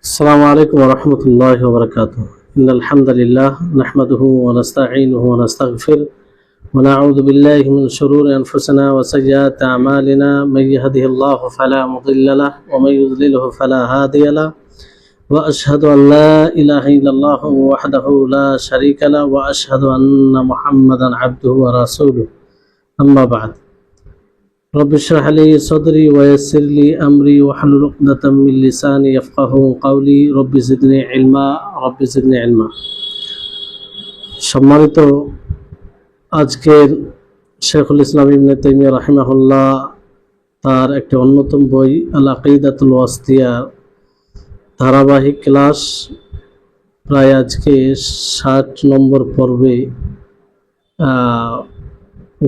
السلام عليكم ورحمة الله وبركاته. إن الحمد لله نحمده ونستعينه ونستغفره ونعوذ بالله من شرور أنفسنا وسيئات أعمالنا. من يهده الله فلا مضل له ومن يضلله فلا هادي له، وأشهد أن لا إله إلا الله وحده لا شريك له، وأشهد أن محمدا عبده ورسوله. أما بعد، رب اشرح لي صدري ويسر لي أمري واحلل عقدة من لساني يفقهوا قولي. رب زدني علما رب زدني علما। সম্মানিত আজকের শেখুল ইসলাম ইবনে তাইমিয়া রাহিমাহুল্লাহ তার একটি অন্যতম বই আল আকিদাতুল ওয়াসিতিয়ার ধারাবাহিক ক্লাস প্রায় আজকে 60 নম্বর পর্বে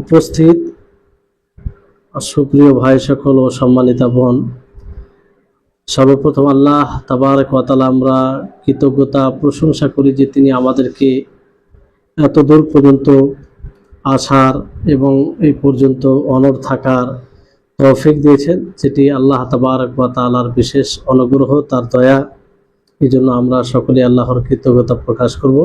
উপস্থিত। সুপ্রিয় ভাই সকল ও সম্মানিতা বোন, সর্বপ্রথম আল্লাহ তাবারক ওয়া তাআলা আমরা কৃতজ্ঞতা প্রশংসা করি যে তিনি আমাদেরকে এত দূর পর্যন্ত আসার এবং এই পর্যন্ত অনড় থাকার তৌফিক দিয়েছেন, যেটি আল্লাহ তাবারক ওয়া তাআলার বিশেষ অনুগ্রহ, তার দয়া। এই জন্য আমরা সকলে আল্লাহর কৃতজ্ঞতা প্রকাশ করব।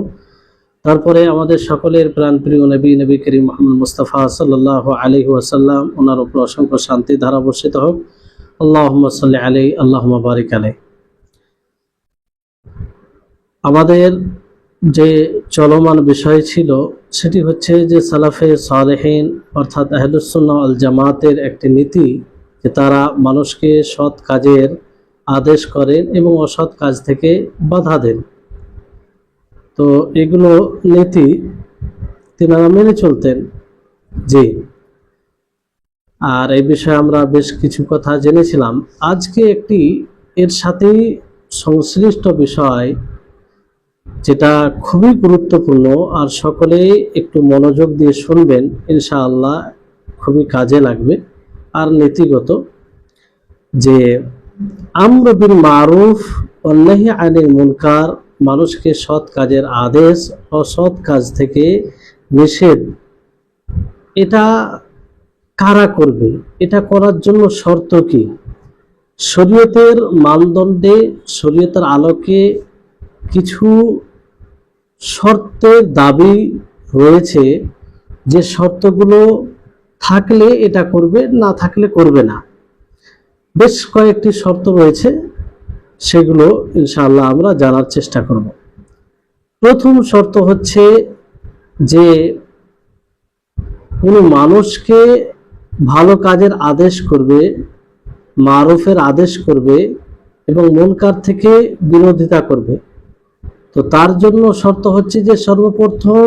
তারপরে আমাদের সকলের প্রাণপ্রিয় নবী করিম মুহাম্মদ মুস্তাফা সাল্লাল্লাহু আলাইহি ওয়াসাল্লাম, ওনার উপর অসংখ্য শান্তি ধারা বর্ষিত হোক। আল্লাহুম্মা সাল্লি আলাইহি আল্লাহুম্মা বারিক আলাইহি। আমাদের যে চলমান বিষয় ছিল সেটি হচ্ছে যে সালাফে সালেহিন অর্থাৎ আহলুস সুন্নাহ ওয়াল জামাতের একটি নীতি, যে তারা মানুষকে সৎ কাজের আদেশ করেন এবং অসৎ কাজ থেকে বাধা দেন। তো এগুলো নীতি তিনারা মেনে চলতেন। জি, আর এই বিষয়ে আমরা বেশ কিছু কথা জেনেছিলাম। আজকে একটি এর সাথেই সংশ্লিষ্ট বিষয়, যেটা খুবই গুরুত্বপূর্ণ, আর সকলে একটু মনোযোগ দিয়ে শুনবেন, ইনশাআল্লাহ খুবই কাজে লাগবে আর নীতিগত। যে আমর বিল মারুফ ওয়ান নাহি আনিল মুনকার, মানুষকে সৎ কাজের আদেশ, অসৎ কাজ থেকে নিষেধ, এটা কারা করবে? এটা করার জন্য শর্ত কি? শরীয়তের মানদণ্ডে, শরীয়তের আলোকে কিছু শর্তের দাবি রয়েছে, যে শর্তগুলো থাকলে এটা করবে, না থাকলে করবে না। বেশ কয়েকটি শর্ত রয়েছে, সেগুলো ইনশাআল্লাহ আমরা জানার চেষ্টা করব। প্রথম শর্ত হচ্ছে যে কোনো মানুষকে ভালো কাজের আদেশ করবে, মারুফের আদেশ করবে এবং মুনকার থেকে বিরোধিতা করবে। তো তার জন্য শর্ত হচ্ছে যে সর্বপ্রথম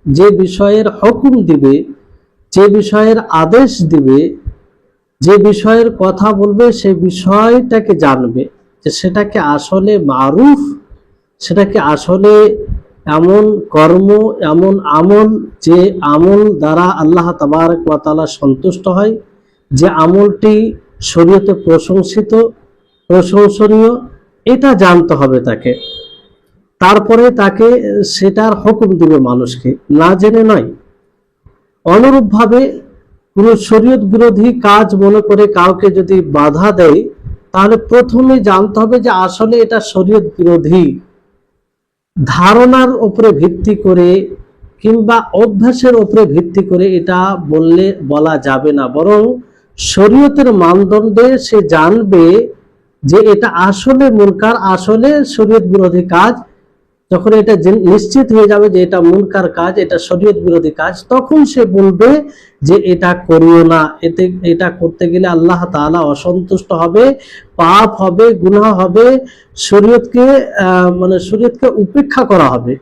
যে বিষয়ের হুকুম দিবে, যে বিষয়ের আদেশ দিবে, যে বিষয়ের কথা বলবে, সেই বিষয়টাকে জানবে, যে সেটাকে আসলে মারুফ, সেটাকে আসলে এমন কর্ম, এমন আমল, যে আমল দ্বারা আল্লাহ তাবারক ওয়া তাআলা সন্তুষ্ট হয়, যে আমলটি শরীয়তে প্রশংসিত, প্রশংসনীয়, এটা জানতে হবে তাকে। তারপরে তাকে সেটার হুকুম দিবে মানুষকে, না জেনে নয়। অনুরূপভাবে কোনো শরীয়ত বিরোধী কাজ মনে করে কাউকে যদি বাধা দেয়, তাহলে প্রথমে জানতে হবে যে আসলে এটা শরীয়ত বিরোধী। ধারণার উপরে ভিত্তি করে কিংবা অভ্যাসের উপরে ভিত্তি করে এটা বলা যাবে না, বরং শরীয়তের মানদণ্ডে সে জানবে যে এটা আসলে মুনকার, আসলে শরীয়ত বিরোধী কাজ। যখন এটা নিশ্চিত হয়ে যাবে যে এটা মুনকার কাজ, এটা শরীয়ত বিরোধী কাজ, তখন সে বলবে যে এটা করিও না, এটা করতে গেলে আল্লাহ তাআলা অসন্তুষ্ট হবে, পাপ হবে, গুনাহ হবে, শরীয়তকে শরীয়তকে উপেক্ষা করা হবে,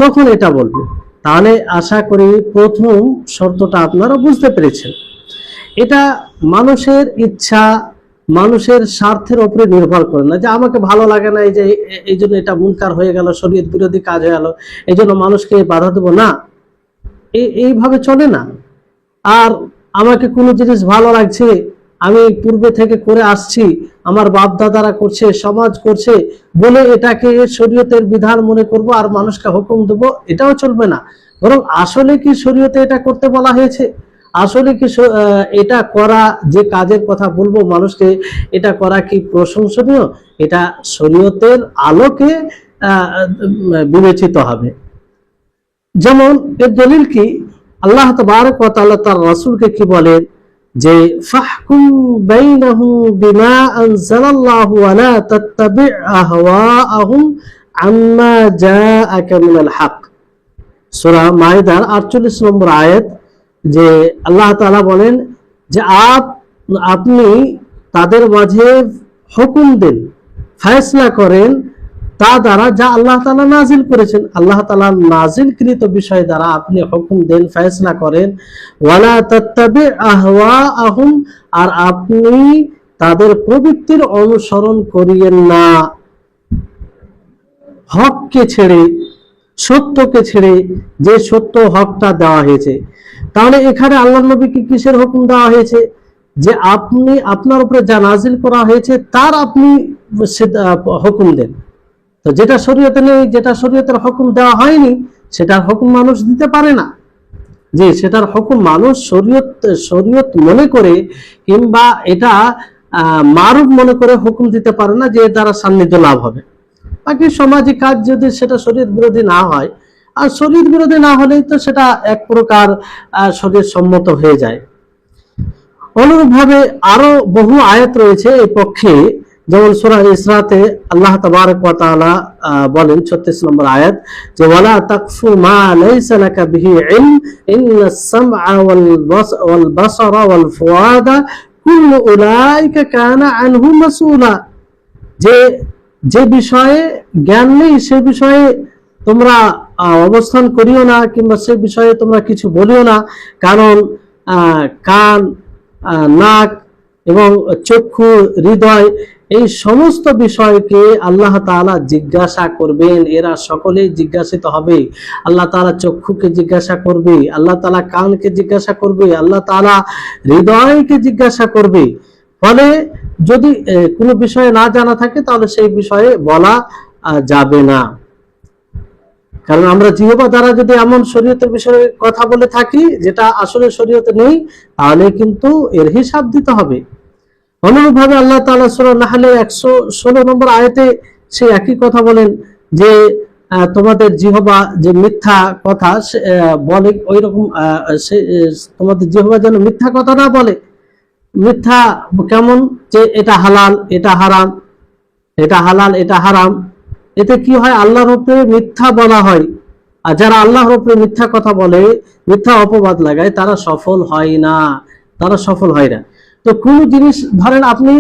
তখন এটা বলবে। তাহলে আশা করি প্রথম শর্তটা আপনারা বুঝতে পেরেছেন। এটা মানুষের ইচ্ছা, মানুষের স্বার্থের উপরে নির্ভর করে না, যে আমাকে ভালো লাগে না, এই জন্য এটা মুনকার হয়ে গেল, শরীয়ত বিরোধী কাজ হয়ে গেল, এই জন্য মানুষকে বাধা দেবো না, এইভাবে চলে না। আর আমাকে কোনো জিনিস ভালো লাগছে, আমি পূর্বে থেকে করে আসছি, আমার বাপ দাদারা করছে, সমাজ করছে বলে এটাকে শরীয়তের বিধান মনে করব আর মানুষকে হুকুম দেব, এটাও চলবে না। বরং আসলে কি শরীয়তে এটা করতে বলা হয়েছে, আসলে কি এটা করা, যে কাজের কথা বলবো মানুষকে, এটা করা কি প্রশংসনীয়, এটা শরীয়তের আলোকে বিবেচিত হবে। যেমন এর দলিল কি, আল্লাহ তাবারক ওয়া তাআলা তার রাসূলকে কি বলেন যে ফাহকুম বাইনাহুম বিমা আনজালাল্লাহু ওয়া লা তাত্তাবি' আহওয়াআহুম আম্মা জাআকা মিনাল হক। সূরা মাইদার 48 নম্বর আয়াত, যে আল্লাহ তাআলা বলেন যে আপনি তাদের মাঝে হুকুম দেন, ফয়সালা করেন তা দ্বারা যা আল্লাহ তাআলা নাজিল করেছেন। আল্লাহ তাআলা নাজিলকৃত বিষয় দ্বারা আপনি হুকুম দেন, ফয়সালা করেন। ওয়ালা তাত্তাবি আহওয়াআহুম, আর আপনি তাদের প্রবৃত্তির অনুসরণ করিয়েন না, হককে ছেড়ে, সত্যকে ছেড়ে, যে সত্য হকটা দেওয়া হয়েছে। তাহলে এখানে আল্লাহর নবীকে কিসের হুকুম দেওয়া হয়েছে? যে আপনি আপনার উপরে যা নাজিল করা হয়েছে তার আপনি হুকুম দেন। তো যেটা শরীয়তে নেই, যেটা শরীয়তের হুকুম দেওয়া হয়নি, সেটার হুকুম মানুষ দিতে পারে না। যে সেটার হুকুম মানুষ শরীয়ত মনে করে কিংবা এটা মারুফ মনে করে হুকুম দিতে পারে না যে এর দ্বারা সান্নিধ্য লাভ হবে। বাকি সামাজিক কাজ যদি সেটা শরীয়ত বিরোধী না হয়, আর শরীয়ত বিরোধী না হলেই তো সেটা এক প্রকার শরীয়ত সম্মত হয়ে যায়। অনুরূপভাবে আরো বহু আয়াত রয়েছে এই পক্ষে। যেমন সূরা ইসরাতে আল্লাহ তাবারক ওয়া তাআলা বলেন 36 নম্বর আয়াত, যে ওয়ালা তাকফু মা লাইসা লাকা বিহি ইলম ইন্নাস সামআ ওয়াল বাসারা ওয়াল ফুআদা কুল্লু উলাইকা কানা আনহু মাসউলা। যে বিষয়ে জ্ঞান নেই সে বিষয়ে তোমরা অবস্থান করিও না, কিংবা সে বিষয়ে তোমরা কিছু বলিও না, কারণ কান, নাক এবং চক্ষু, হৃদয়, এই সমস্ত বিষয়কে আল্লাহ তাআলা জিজ্ঞাসা করবেন। এরা সকলেই জিজ্ঞাসিত হবে। আল্লাহ তাআলা চক্ষুকে জিজ্ঞাসা করবে, আল্লাহ তাআলা কানকে জিজ্ঞাসা করবে, আল্লাহ তাআলা হৃদয়কে জিজ্ঞাসা করবে। ফলে যদি কোনো বিষয়ে না জানা থাকে তাহলে সেই বিষয়ে বলা যাবে না। কারণ আমরা জিহ্বা দ্বারা যদি এমন শরীয়তের বিষয়ে কথা বলে থাকি যেটা আসলে শরীয়তে নেই, তাহলে কিন্তু এর হিসাব দিতে হবে। অনুরূপভাবে আল্লাহ তাআলা সূরা নাহলের 116 নম্বর আয়াতে সেই একই কথা বলেন যে তোমাদের জিহ্বা যে মিথ্যা কথা বলে, ওই রকম তোমাদের জিহ্বা যেন মিথ্যা কথা না বলে। মিথ্যা কেমন? যে এটা হালাল, এটা হারাম, এটা হালাল, এটা হারাম। এতে কি হয়? আল্লাহর উপরে মিথ্যা বলা হয়। আর যারা আল্লাহর উপরে মিথ্যা কথা বলে, মিথ্যা অপবাদ লাগায়, তারা সফল হয় না, তারা সফল হয় না। তো কোন জিনিস ধরেন, আপনি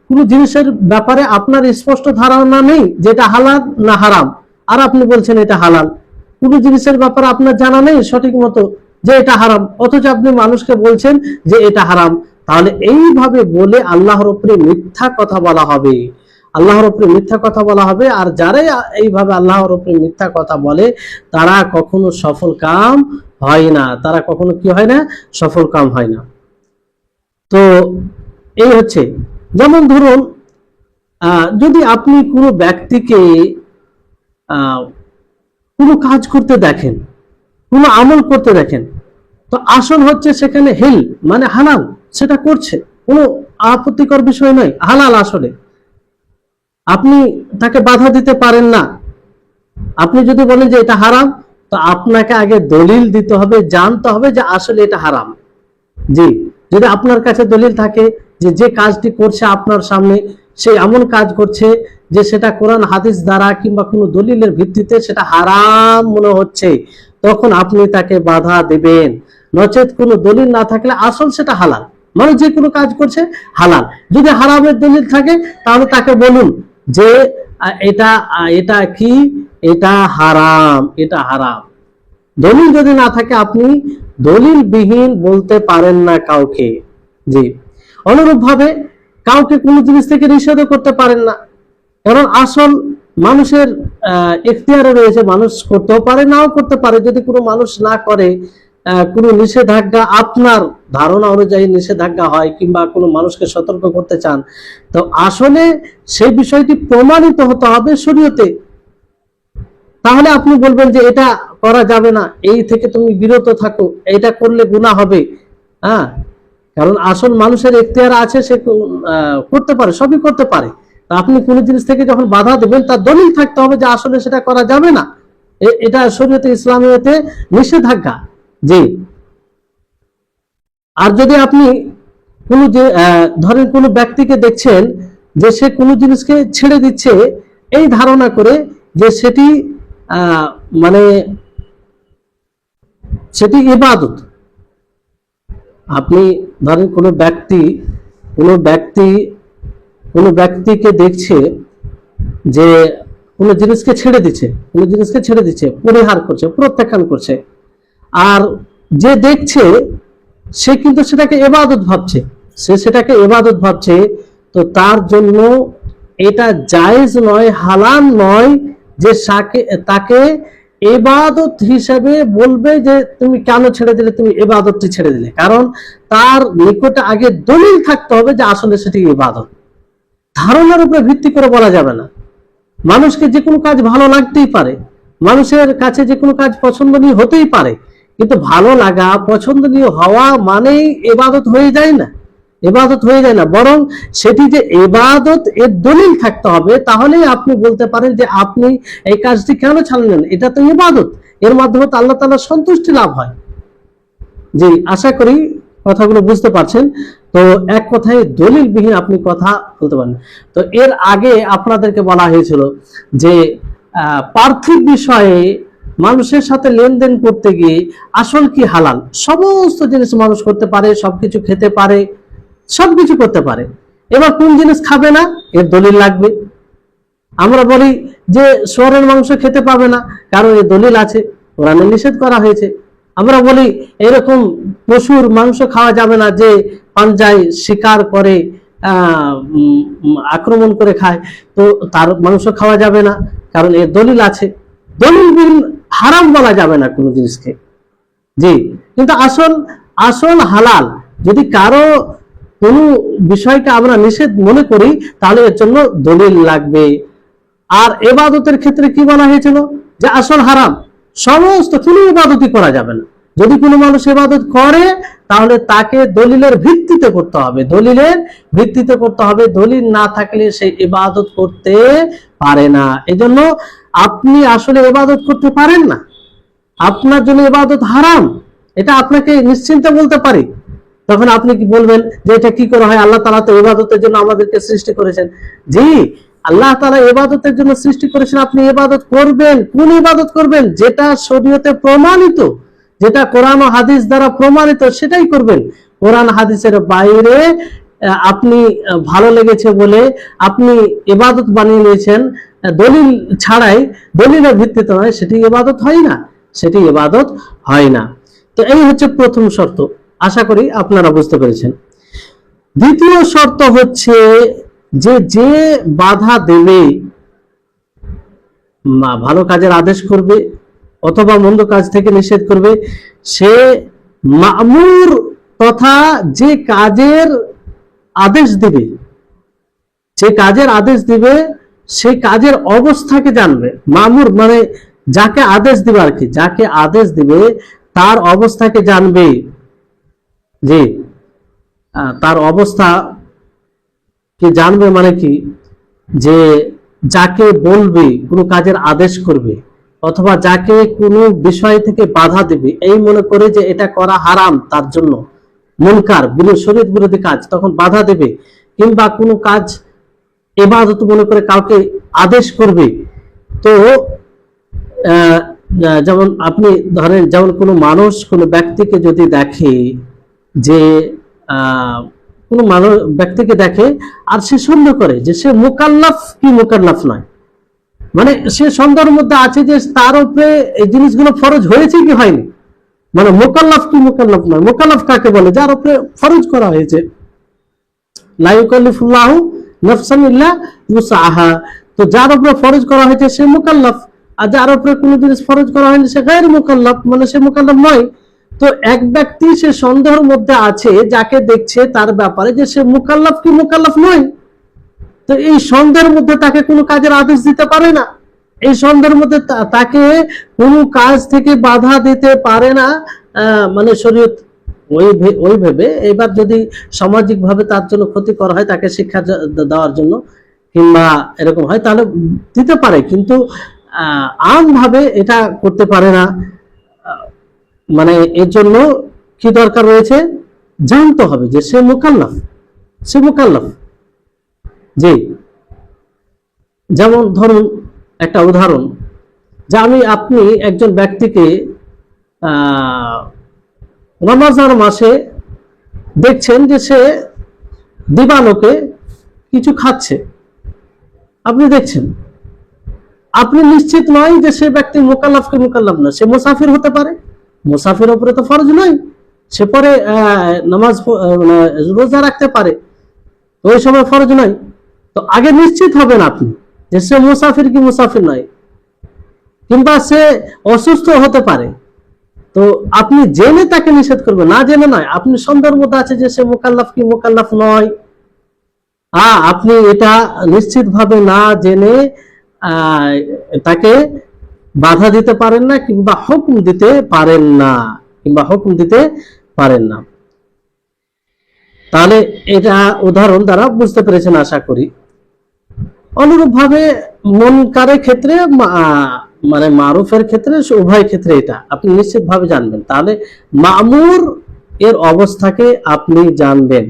কোন জিনিসের ব্যাপারে আপনার স্পষ্ট ধারণা নেই যেটা হালাল না হারাম, আর আপনি বলছেন এটা হালাল। কোন জিনিসের ব্যাপারে আপনার জানা নেই সঠিক মতো যে এটা হারাম, অথচ আপনি মানুষকে বলছেন যে এটা হারাম। তাহলে এইভাবে বলে আল্লাহর উপরে মিথ্যা কথা বলা হবে, আল্লাহর উপরে মিথ্যা কথা বলা হবে। আর যারাই এইভাবে আল্লাহর উপরে মিথ্যা কথা বলে তারা কখনো সফল কাম হয় না, তারা কখনো কি হয় না? সফল কাম হয় না। তো এই হচ্ছে, যেমন ধরুন যদি আপনি কোনো ব্যক্তিকে কোনো কাজ করতে দেখেন, কোনো আমল করতে দেখেন, তো আসল হচ্ছে সেখানে হেল মানে হালাল, সেটা করছে, কোনো আপত্তিকর বিষয় নয়, হালাল আসলে। আপনি তাকে বাধা দিতে পারেন না। আপনি যদি বলেন যে এটা হারাম, তো আপনাকে আগে দলিল দিতে হবে, জানতে হবে যে আসলে এটা হারাম। জি, যদি আপনার কাছে দলিল থাকে যে যে কাজটি করছে আপনার সামনে সে এমন কাজ করছে যে সেটা কোরআন হাদিস দ্বারা কিংবা কোনো দলিলের ভিত্তিতে সেটা হারাম মনে হচ্ছে, তখন আপনি তাকে বাধা দেবেন। নচেত কোনো দলিল না থাকলে আসল সেটা হালাল, মানে যে কোনো কাজ করছে হালাল। যদি হারামের দলিল থাকে তাহলে তাকে বলুন যে এটা এটা কি, এটা হারাম, এটা হারাম। দলিল যদি না থাকে আপনি দলিল বিহীন বলতে পারেন না কাউকে। জি, অনুরূপ ভাবে কাউকে কোনো জিনিস থেকে নিষেধ করতে পারেন না, কারণ আসল মানুষের এখতিয়ারে রয়েছে, মানুষ করতেও পারে নাও করতে পারে। যদি কোনো মানুষ না করে, কোনো নিষেধাজ্ঞা আপনার ধারণা অনুযায়ী নিষেধাজ্ঞা হয় কিংবা কোনো মানুষকে সতর্ক করতে চান, তো আসলে সেই বিষয়টি প্রমাণিত হতে হবে শরীয়তে। তাহলে আপনি বলবেন যে এটা করা যাবে না, এই থেকে তুমি বিরত থাকো, এটা করলে গুনাহ হবে। হ্যাঁ, কারণ আসল মানুষের এখতিয়ার আছে, সে করতে পারে, সবই করতে পারে। আপনি কোনো জিনিস থেকে যখন বাধা দেবেন তার দলিল থাকতে হবে যে আসলে সেটা করা যাবে না, এটা শরীয়তে ইসলামিয়তে নিষেধাজ্ঞা। জি। আর যদি আপনি কোনো যে ধরেন কোনো ব্যক্তিকে দেখছেন যে সে কোনো জিনিসকে ছেড়ে দিচ্ছে এই ধারণা করে যে সেটি মানে সেটি ইবাদত। আপনি ধরেন কোনো ব্যক্তিকে দেখছে যে কোনো জিনিসকে ছেড়ে দিচ্ছে, পরিহার করছে, প্রত্যাখ্যান করছে, আর যে দেখছে সে কিন্তু সেটাকে ইবাদত ভাবছে, তো তার জন্য এটা জায়েজ নয়, হালাল নয় যে তাকে ইবাদত হিসেবে বলবে যে তুমি কেন ছেড়ে দিলে, তুমি ইবাদতটি ছেড়ে দিলে। কারণ তার নিকটে আগে দলিল থাকতে হবে যে আসলে সেটি ইবাদত। ধারণার উপরে ভিত্তি করে বলা যাবে না। মানুষকে যে কোনো কাজ ভালো লাগতেই পারে, মানুষের কাছে যে কোনো কাজ পছন্দনীয় হতেই পারে, কিন্তু ভালো লাগা, পছন্দনীয় হওয়া মানেই ইবাদত হয়ে যায় না, বরং সেটি যে ইবাদত এর দলিল থাকতে হবে, তাহলেই আপনি বলতে পারেন যে আপনি এই কাজটি কেন ছাড়লেন, এটা তো ইবাদত, এর মাধ্যমে তো আল্লাহ তাআলার সন্তুষ্টি লাভ হয়। জি, আশা করি কথাগুলো বুঝতে পারছেন। তো এক কথায় দলিলবিহীন আপনি কথা বলতে পারেন। তো এর আগে আপনাদেরকে বলা হয়েছিল যে পার্থিব বিষয়ে মানুষের সাথে লেনদেন করতে গিয়ে আসল কি হালাল, সমস্ত জিনিস মানুষ করতে পারে, সবকিছু খেতে পারে, সবকিছু করতে পারে। এবার কোন জিনিস খাবে না, এর দলিল লাগবে। আমরা বলি যে শুয়োরের মাংস খেতে পাবে না, কারণ এর দলিল আছে, কোরআনে নিষেধ করা হয়েছে। আমরা বলি এরকম পশুর মাংস খাওয়া যাবে না যে পাঞ্জায় শিকার করে আক্রমণ করে খায়, তো তার মাংস খাওয়া যাবে না, কারণ এর দলিল আছে। দলিলবিহীন হারাম বলা যাবে না কোনো জিনিসকে। জি, কিন্তু আসল হালাল। যদি কারো কোনো বিষয়কে আমরা নিষেধ মনে করি, তাহলে এর জন্য দলিল লাগবে। আর ইবাদতের ক্ষেত্রে কি বলা হয়েছিল, যে আসল হারাম, সমস্ত কোনো ইবাদতই করা যাবে না। যদি কোনো মানুষ ইবাদত করে তাহলে তাকে দলিলের ভিত্তিতে করতে হবে, দলিল না থাকলে সে ইবাদত করতে পারে না। এজন্য আপনি আসলে ইবাদত করতে পারেন না, আপনার জন্য ইবাদত হারাম, এটা আপনাকে নিশ্চিন্তে বলতে পারি। তখন আপনি কি বলবেন যে এটা কি করে হয়, আল্লাহ তাআলা তো ইবাদতের জন্য আমাদেরকে সৃষ্টি করেছেন। জি, আল্লাহ তাআলা ইবাদতের জন্য সৃষ্টি করেছেন, আপনি ইবাদত করবেন। কোন ইবাদত করবেন? যেটা শরীয়তে প্রমাণিত, যেটা কোরআন ও হাদিস দ্বারা প্রমাণিত, সেটাই করবেন। কোরআন হাদিসের বাইরে আপনি ভালো লেগেছে বলে আপনি ইবাদত বানিয়ে নিয়েছেন দলিল ছাড়াই, দলিলের ভিত্তিতে নয়, সেটি ইবাদত হয় না। তো এই হচ্ছে প্রথম শর্ত। আশা করি আপনারা বুঝতে পেরেছেন। দ্বিতীয় শর্ত হচ্ছে যে বাধা দেবে, ভালো কাজের আদেশ করবে অথবা মন্দ কাজ থেকে নিষেধ করবে, সে মা'মুর তথা যে কাজের আদেশ দিবে, সেই কাজের অবস্থাকে জানবে। মা'মুর মানে যাকে আদেশ দিবে আর কি, যাকে আদেশ দিবে তার অবস্থাকে জানবে। জি, তার অবস্থা কি জানবে মানে কি, যে যাকে বলবে, কোনো কাজের আদেশ করবে অথবা যাকে কোনো বিষয় থেকে বাধা দেবে এই মনে করে যে এটা করা হারাম, তার জন্য মুনকার শরীয়ত বিরোধী কাজ, তখন বাধা দেবে, কিংবা কোনো কাজ ইবাদত মনে করে কাউকে আদেশ করবে। তো যেমন আপনি ধরেন, যেমন কোনো মানুষ কোনো ব্যক্তিকে যদি দেখে যে কোনো ব্যক্তিকে দেখে আর সে সন্দেহ করে যে সে মুকাল্লাফ কি মুকাল্লাফ নয়, মানে সে সন্দেহের মধ্যে আছে যে তার উপরে এই জিনিসগুলো ফরজ হয়েছে কি হয়নি, মানে মুকাল্লাফ কি মুকাল্লাফ নয়। মুকাল্লাফ কাকে বলে? যার উপরে ফরজ করা হয়েছে, লা ইউকাল্লিফুল্লাহু নাফসান ইল্লা উসআহা। তো যার উপরে ফরজ করা হয়েছে সে মুকাল্লাফ, আর যার উপরে কোনো জিনিস ফরজ করা হয়নি সে গায়র মুকাল্লাফ, মানে সে মুকাল্লাফ নয়। তো এক ব্যক্তি সে সন্দেহের মধ্যে আছে যাকে দেখছে তার ব্যাপারে যে সে মুকাল্লাফ কি মুকাল্লাফ নয়, তো এই সন্দেহের মধ্যে তাকে কোনো কাজের আদেশ দিতে পারে না, এই সন্দেহের মধ্যে তাকে কোনো কাজ থেকে বাধা দিতে পারে না, মানে শরীয়ত ওই ভেবে, এবার যদি সামাজিক ভাবে তার জন্য ক্ষতিকর হয়, তাকে শিক্ষা দেওয়ার জন্য কিংবা এরকম হয়, তাহলে দিতে পারে, কিন্তু আম ভাবে এটা করতে পারে না। মানে এর জন্য কি দরকার রয়েছে, জানতে হবে যে সে মুকাল্লাফ, সে মুকাল্লাফ। জি, যেমন ধরুন একটা উদাহরণ, যে আপনি একজন ব্যক্তিকে রমজান মাসে দেখছেন যে সে দিবালোকে কিছু খাচ্ছে, আপনি দেখছেন, আপনি নিশ্চিত নয় যে সে ব্যক্তি মুকাল্লাফ কি মুকাল্লাফ না, সে মুসাফির হতে পারে, মুসাফির উপরে তো ফরজ নয়, সে পরে নামাজ রোজা রাখতে পারে, ওই সময় ফরজ নয়। তো আগে নিশ্চিত হবেন আপনি যে সে মুসাফির কি মুসাফির নয়, কিংবা সে অসুস্থ হতে পারে, তো আপনি জেনে তাকে নিষেধ করবেন, না জেনে নয়। আপনি সন্দেহের মধ্যে আছে যে সে মুকাল্লাফ কি মুকাল্লাফ নয়, আপনি এটা নিশ্চিত ভাবে না জেনে তাকে বাধা দিতে পারেন না, কিংবা হুকুম দিতে পারেন না, তাহলে এটা উদাহরণ দ্বারা বুঝতে পেরেছেন আশা করি। অনুরূপ ভাবে মুনকারের ক্ষেত্রে মানে মারুফের ক্ষেত্রে, উভয় ক্ষেত্রে এটা আপনি নিশ্চিত ভাবে জানবেন, তাহলে মামুর এর অবস্থাকে আপনি জানবেন।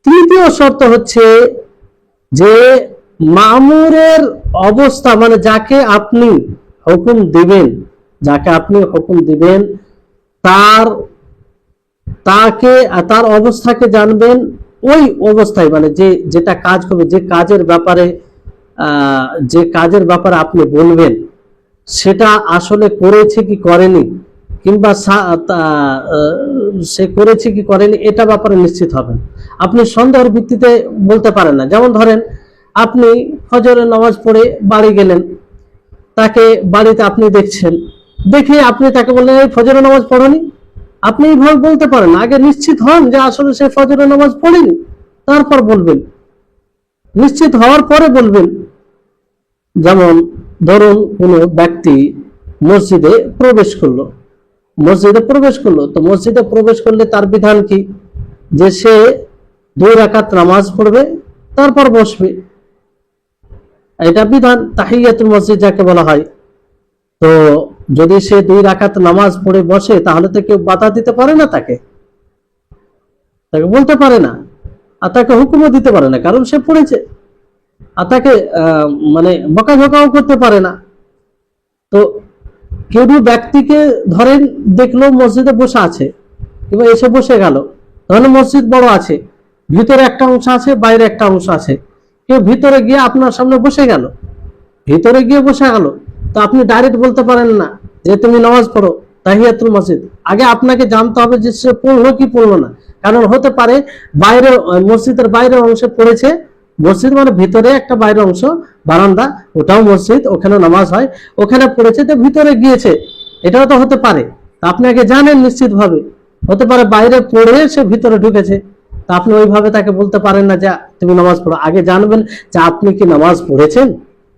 তৃতীয় শর্ত হচ্ছে যে মামুরের অবস্থা, মানে যাকে আপনি হুকুম দিবেন, তার অবস্থাকে জানবেন। ওই অবস্থায়, মানে যেটা কাজ করবে, যে কাজের ব্যাপারে আপনি বলবেন, সেটা আসলে করেছে কি করেনি, কিংবা সে করেছে কি করেনি, এটা ব্যাপারে নিশ্চিত হবেন। আপনি সন্দেহের ভিত্তিতে বলতে পারেন না। যেমন ধরেন, আপনি ফজরের নামাজ পড়ে বাড়ি গেলেন, তাকে বাড়িতে আপনি দেখছেন, দেখে আপনি তাকে বললেন এই ফজরের নামাজ পড়নি, আপনি এইভাবে বলতে পারেন না। আগে নিশ্চিত হন যে আসলে সে ফজরের নামাজ পড়েনি, তারপর বলবেন, নিশ্চিত হওয়ার পরে বলবেন। যেমন ধরুন কোন ব্যক্তি মসজিদে প্রবেশ করলো, তো মসজিদে প্রবেশ করলে তার বিধান কি, যে সে 2 রাকাত নামাজ পড়বে, তারপর বসবে, এটা বিধান, তাহিয়াতুল মসজিদ যাকে বলা হয়। তো যদি সে 2 রাকাত নামাজ পড়ে বসে, তাহলে তো কেউ বাধা দিতে পারে না, তাকে বলতে পারে না, আর তাকে হুকুমও দিতে পারে না, কারণ সে পড়েছে। আর তাকে মানে বকাঝকাও করতে পারে না। তো কেউ ব্যক্তিকে ধরেন দেখলো মসজিদে বসে আছে, কিংবা এসে বসে গেল, তাহলে মসজিদ বড় আছে, ভিতরে একটা অংশ আছে, বাইরে একটা অংশ আছে, কেউ ভিতরে গিয়ে আপনার সামনে বসে গেল, তো আপনি ডাইরেক্ট বলতে পারেন না যে তুমি নামাজ পড়ো তাহিয়াতুল মসজিদ। আগে আপনাকে জানতে হবে যে সে পড়লো কি পড়লো না, কারণ হতে পারে বাইরে, মসজিদের বাইরের অংশে পড়েছে, মসজিদ মানে ভিতরে একটা বাইরের অংশ, বারান্দা, ওটাও মসজিদ, ওখানে নামাজ হয়, ওখানে পড়েছে, তো ভিতরে গিয়েছে, এটাও তো হতে পারে। তা আপনি আগে জানেন নিশ্চিত ভাবে, হতে পারে বাইরে পড়ে সে ভিতরে ঢুকেছে, তা আপনি ওইভাবে তাকে বলতে পারেন না যে তুমি নামাজ পড়ো। আগে জানবেন যে আপনি কি নামাজ পড়েছেন,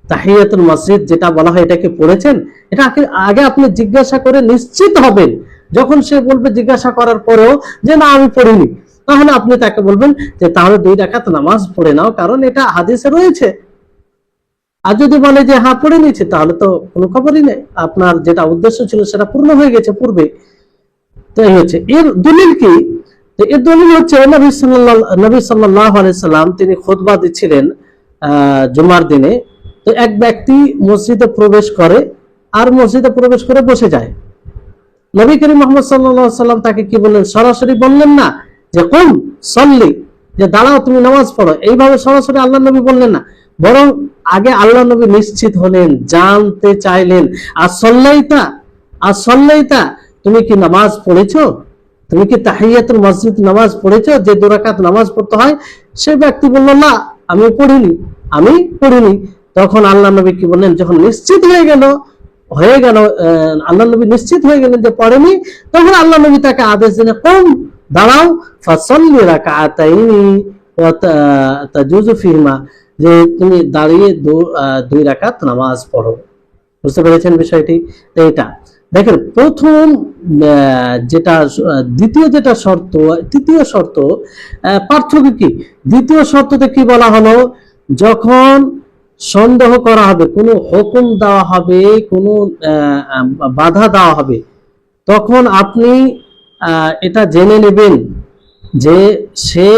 তাহিয়াতুল মসজিদ যেটা বলা হয় এটা কি পড়েছেন, এটা আগে আপনি জিজ্ঞাসা করে নিশ্চিত হবেন। যখন সে বলবে জিজ্ঞাসা করার পরেও যে না আমি পড়িনি, তাহলে আপনি তাকে বলবেন যে তাহলে 2 রাকাত নামাজ পড়ে নাও, কারণ এটা হাদিসে রয়েছে। আর যদি বলে যে হ্যাঁ পড়ে নিয়েছে, তাহলে তো কোনো খবরই নেই, আপনার যেটা উদ্দেশ্য ছিল সেটা পূর্ণ হয়ে গেছে পূর্বে। তো এই হচ্ছে এর দলিল কি, এর দলিল হচ্ছে নবী সাল্লাল্লাহু আলাইহি সাল্লাম তিনি খুতবা দিচ্ছিলেন জুমার দিনে। তো এক ব্যক্তি মসজিদে প্রবেশ করে, আর মসজিদে প্রবেশ করে বসে যায়। নবী করিম মুহাম্মদ সাল্লাল্লাহু আলাইহি সাল্লাম তাকে কি বললেন, সরাসরি বললেন না যে কুম সল্লি, যে দাঁড়াও তুমি নামাজ পড়ো, এইভাবে সরাসরি আল্লাহ নবী বললেন না, বরং আগে আল্লাহ নবী নিশ্চিত হলেন, জানতে চাইলেন, আর সল্লাইতা, তুমি কি নামাজ পড়েছো, তুমি কি তাহিয়াতুল মসজিদ নামাজ পড়েছো, যে 2 রাকাত নামাজ পড়তে হয়। সে ব্যক্তি বলল না আমি পড়িনি। তখন আল্লাহ নবী কি বললেন, যখন নিশ্চিত হয়ে গেল আল্লাহ নবী নিশ্চিত হয়ে গেলেন যে পড়েনি, তখন আল্লাহ নবী তাকে আদেশ দিলেন কুম, দাঁড়াও, ফাসাল্লি রাকাতাইনি ওয়া তাজুজু ফিহিমা, যে তুমি দাঁড়িয়ে 2 রাকাত নামাজ পড়ো। বুঝতে পেরেছেন বিষয়টি? এইটা দেখেন প্রথম যেটা দ্বিতীয় যেটা শর্ত, তৃতীয় শর্ত পার্থক্য কি? দ্বিতীয় শর্ততে কি বলা হলো, যখন সন্দেহ করা হবে, কোনো হুকুম দেওয়া হবে, কোনো বাধা দেওয়া হবে, তখন আপনি এটা জেনে নেবেন যে সে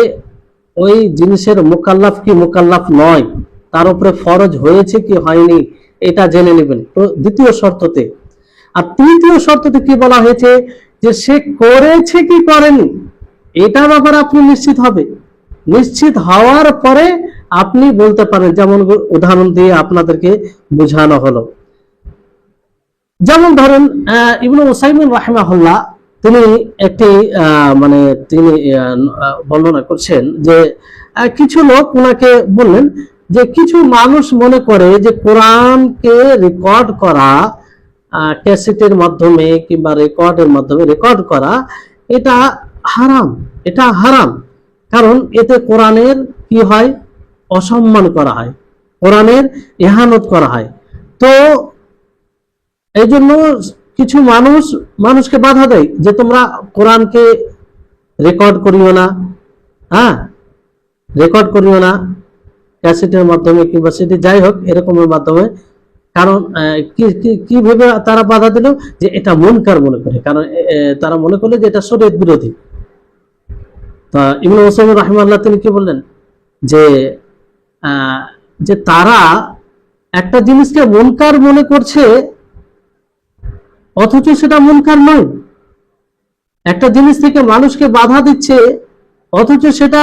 ওই জিনিসের মুকাল্লাফ কি মুকাল্লাফ নয়, তার উপরে ফরজ হয়েছে কি হয়নি, এটা জেনে নেবেন দ্বিতীয় শর্ততে। আর তৃতীয় শর্ততে কি বলা হয়েছে, যে সে করেছে কি করেনি এটার ব্যাপারে আপনি নিশ্চিত হবে। নিশ্চিত হওয়ার পরে আপনি বলতে পারেন, যেমন উদাহরণ দিয়ে আপনাদেরকে বোঝানো হলো। যেমন ধরেন ইবনে উসাইমিন রাহিমাহুল্লাহ তিনি একটি মানে তিনি বর্ণনা করছেন যে কিছু লোক ওনাকে বললেন যে কিছু মানুষ মনে করে যে কোরআনকে রেকর্ড করা, ক্যাসেটের মাধ্যমে কিংবা রেকর্ডের মাধ্যমে রেকর্ড করা এটা হারাম, এটা হারাম, কারণ এতে কোরআনের কি হয়, অসম্মান করা হয়, কোরআনের ইহানত করা হয়। তো এই জন্য কিছু মানুষকে বাধা দেয় যে তোমরা কোরআনকে রেকর্ড করিও না, হ্যাঁ রেকর্ড করিও না ক্যাসেটের মাধ্যমে কিংবা সেটি যাই হোক এরকমের মাধ্যমে। কারণ কি ভেবে তারা বাধা দিল, যে এটা মুনকার মনে করে, কারণ তারা মনে করলো যে এটা শরীয়ত বিরোধী। তা ইবনে উসাইমিন রাহিমাহুল্লাহ তিনি কি বললেন, যে তারা একটা জিনিসকে মুনকার মনে করছে অথচ সেটা মুনকার নয়, একটা জিনিস থেকে মানুষকে বাধা দিচ্ছে অথচ সেটা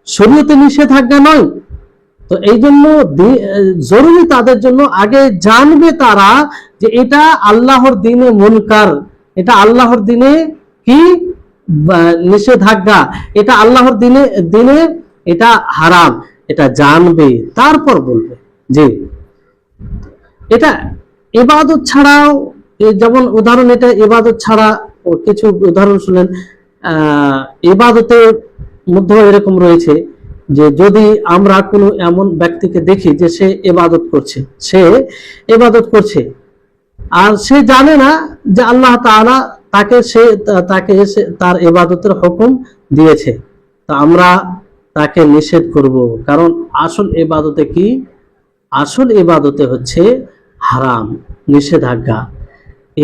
শরীয়তে নিষেধাজ্ঞা নয়। তো এই জন্য জরুরি তাদের জন্য আগে জানবে তারা যে এটা আল্লাহর দিনে মুনকার, এটা আল্লাহর দিনে কি নিষেধাজ্ঞা, এটা আল্লাহর দিনে এটা হারাম, এটা জানবে তারপর বলবে। জি, এটা ইবাদত ছাড়াও, যেমন উদাহরণ এটা ইবাদত ছাড়া কিছু উদাহরণ শুনেন। ইবাদতের মধ্যে এরকম রয়েছে যে যদি আমরা কোনো এমন ব্যক্তিকে দেখি যে সে ইবাদত করছে আর সে জানে না যে আল্লাহ তাআলা তাকে তার ইবাদতের হুকুম দিয়েছে, তা আমরা তাকে নিষেধ করব, কারণ আসল ইবাদতে কি, আসল ইবাদতে হচ্ছে হারাম, নিষেধাজ্ঞা।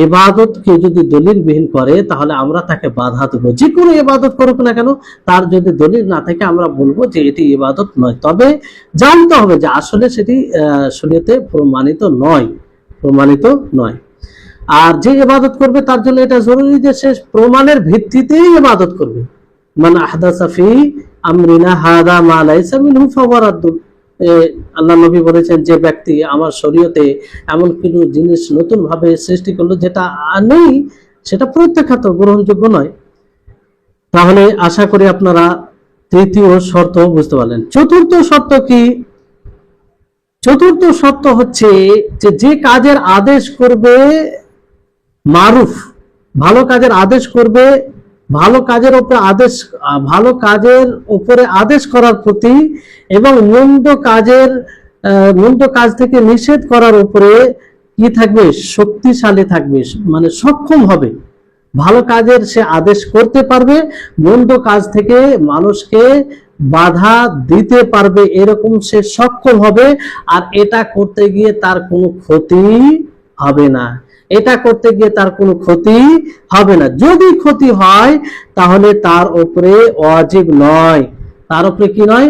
ইবাদত কে যদি দলিলবিহীন করে তাহলে আমরা তাকে বাধা দেব, যে কোনো ইবাদত করুক না কেন, তার যদি দলিল না থাকে আমরা বলবো যে এটি ইবাদত নয়। তবে জানতে হবে যে আসলে সেটি শরীয়তে প্রমাণিত নয়। আর যে ইবাদত করবে তার জন্য এটা জরুরি যে সে প্রমাণের ভিত্তিতেই ইবাদত করবে। মান আহদাসা ফি আমরিনা হাদা মা লাইসা মিনহু ফাহুয়া রাদ্দুন। আল্লাহ নবী বলেছেন, যে ব্যক্তি আমার শরীয়তে এমন কিছু জিনিস নতুন ভাবে সৃষ্টি করলো যেটা নেই, সেটা প্রত্যাখ্যাত, গ্রহণযোগ্য নয়। তাহলে আশা করি আপনারা তৃতীয় শর্ত বুঝতে পারলেন। চতুর্থ শর্ত কি? চতুর্থ শর্ত হচ্ছে যে কাজের আদেশ করবে মারুফ, ভালো কাজের আদেশ করবে, ভালো কাজের উপরে আদেশ করার প্রতি, এবং মন্দ কাজ থেকে নিষেধ করার উপরে কি থাকবে, শক্তিশালী থাকবে, মানে সক্ষম হবে। ভালো কাজের সে আদেশ করতে পারবে, মন্দ কাজ থেকে মানুষকে বাধা দিতে পারবে, এরকম সে সক্ষম হবে। আর এটা করতে গিয়ে তার কোনো ক্ষতি হবে না, যদি ক্ষতি হয় তাহলে তার উপরে ওয়াজিব নয়, কি নয়,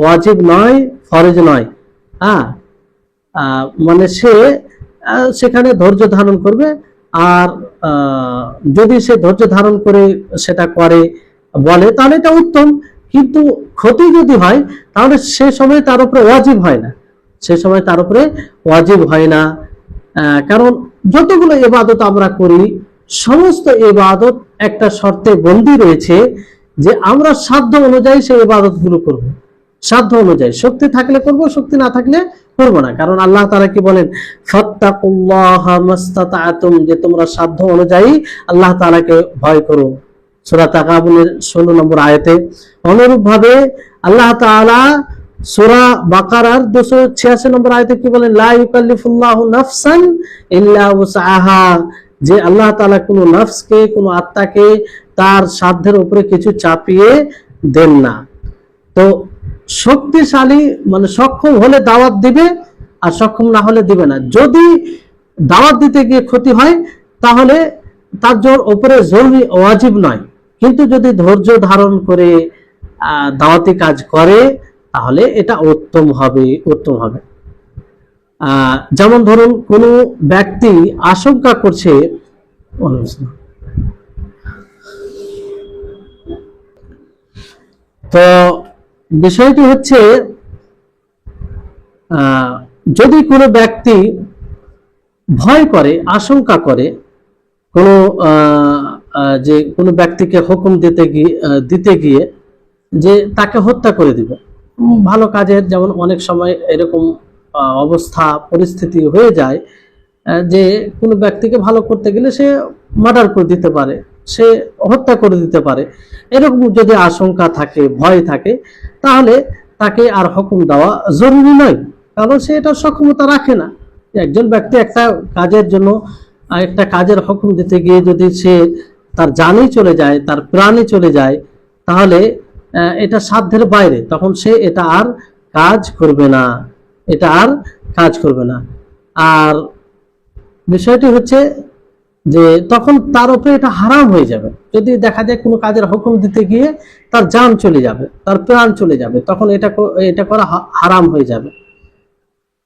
ওয়াজিব নয়, ফরজ নয়। মানে সে সেখানে ধৈর্য ধারণ করবে, আর যদি সে ধৈর্য ধারণ করে সেটা করে বলে তাহলে এটা উত্তম। কিন্তু ক্ষতি যদি হয় তাহলে সে সময় তার উপরে ওয়াজিব হয় না, কারণ যতগুলো ইবাদত আমরা করি সমস্ত ইবাদত একটা শর্তে বন্দী রয়েছে যে আমরা সাধ্য অনুযায়ী সেই ইবাদত গুলো করবো, সাধ্য অনুযায়ী, শক্তি থাকলে করব, শক্তি না থাকলে করব না। কারণ আল্লাহ তাআলা কি বলেন, ফাত্তাকুল্লাহা মাসতাতা'তুম, যে তোমরা সাধ্য অনুযায়ী আল্লাহ তাআলাকে ভয় করো, সূরা তাগাবুনের 16 নম্বর আয়াতে। অনুরূপ ভাবে আল্লাহ তাআলা সূরা বাকারার 286 নম্বর আয়াতে কি বলেন, লা ইউকাল্লিফুল্লাহু নাফসান ইল্লা উসআহা, যে আল্লাহ তাআলা কোনো নফসকে, কোনো আত্মাকে তার সাধ্যের উপরে কিছু চাপিয়ে দেন না। তো শক্তিশালী মানে সক্ষম হলে দাওয়াত দিবে, আর সক্ষম না হলে দিবে না। যদি দাওয়াত দিতে গিয়ে ক্ষতি হয় তাহলে তার জোর উপরে জরুরি ওয়াজিব নয়, কিন্তু যদি ধৈর্য ধারণ করে দাওয়াতি কাজ করে তাহলে এটা উত্তম হবে, উত্তম হবে। যেমন ধরুন কোন ব্যক্তি আশঙ্কা করছে, তো বিষয়টি হচ্ছে যদি কোনো ব্যক্তি ভয় করে, আশঙ্কা করে কোনো যে কোনো ব্যক্তিকে হুকুম দিতে গিয়ে যে তাকে হত্যা করে দিবে, ভালো কাজের যেমন অনেক সময় এরকম অবস্থা পরিস্থিতি হয়ে যায় যে কোনো ব্যক্তিকে ভালো করতে গেলে সে মার্ডার করে দিতে পারে, সে হত্যা করে দিতে পারে। এরকম যদি আশঙ্কা থাকে, ভয় থাকে, তাহলে তাকে আর হুকুম দেওয়া জরুরি নয়, কারণ সে এটা সক্ষমতা রাখে না। একজন ব্যক্তি একটা কাজের জন্য একটা কাজের হুকুম দিতে গিয়ে যদি সে তার জানই চলে যায়, তার প্রাণই চলে যায়, তাহলে এটা সাধ্যের বাইরে, তখন সে এটা আর কাজ করবে না, এটা আর কাজ করবে না। আর বিষয়টি হচ্ছে যে তখন তার উপরে এটা হারাম হয়ে যাবে। যদি দেখা যায় কোনো কাজের হুকুম দিতে গিয়ে তার জান চলে যাবে, তার প্রাণ চলে যাবে, তখন এটা করা হারাম হয়ে যাবে।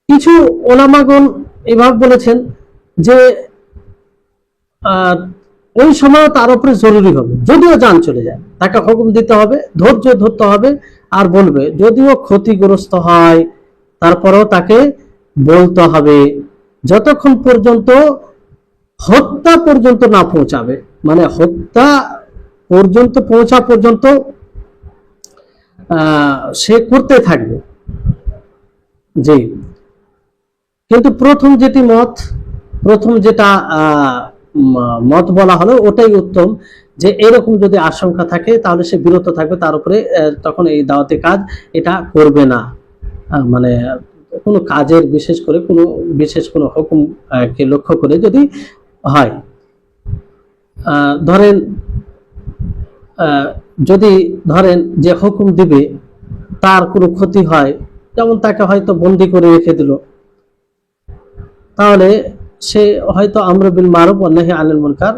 কিছু ওলামাগণ এভাবে বলেছেন যে ওই সময় তার উপরে জরুরি হবে, যদিও জান চলে যায়, তাকে হুকুম দিতে হবে, ধৈর্য ধরতে হবে, আর বলবে, যদিও ক্ষতিগ্রস্ত হয় তারপরেও তাকে বলতে হবে, যতক্ষণ পর্যন্ত হত্যা পর্যন্ত না পৌঁছাবে, মানে হত্যা পর্যন্ত পৌঁছা পর্যন্ত সে করতে থাকবে। জি, কিন্তু প্রথম যেটা মত বলা হলো ওটাই উত্তম, যে এরকম যদি আশঙ্কা থাকে তাহলে সে বিরত থাকবে, তার উপরে তখন এই দাওয়াতি কাজ এটা করবে না। মানে কোনো কাজের বিশেষ কোনো হুকুম কে লক্ষ্য করে যদি হয়, যদি ধরেন যে হুকুম দিবে তার কোনো ক্ষতি হয়, যেমন তাকে হয়তো বন্দি করে রেখে দিল, তাহলে সে হয়তো আমর বিল মারুফ ওয়া নাহি আনিল মুনকার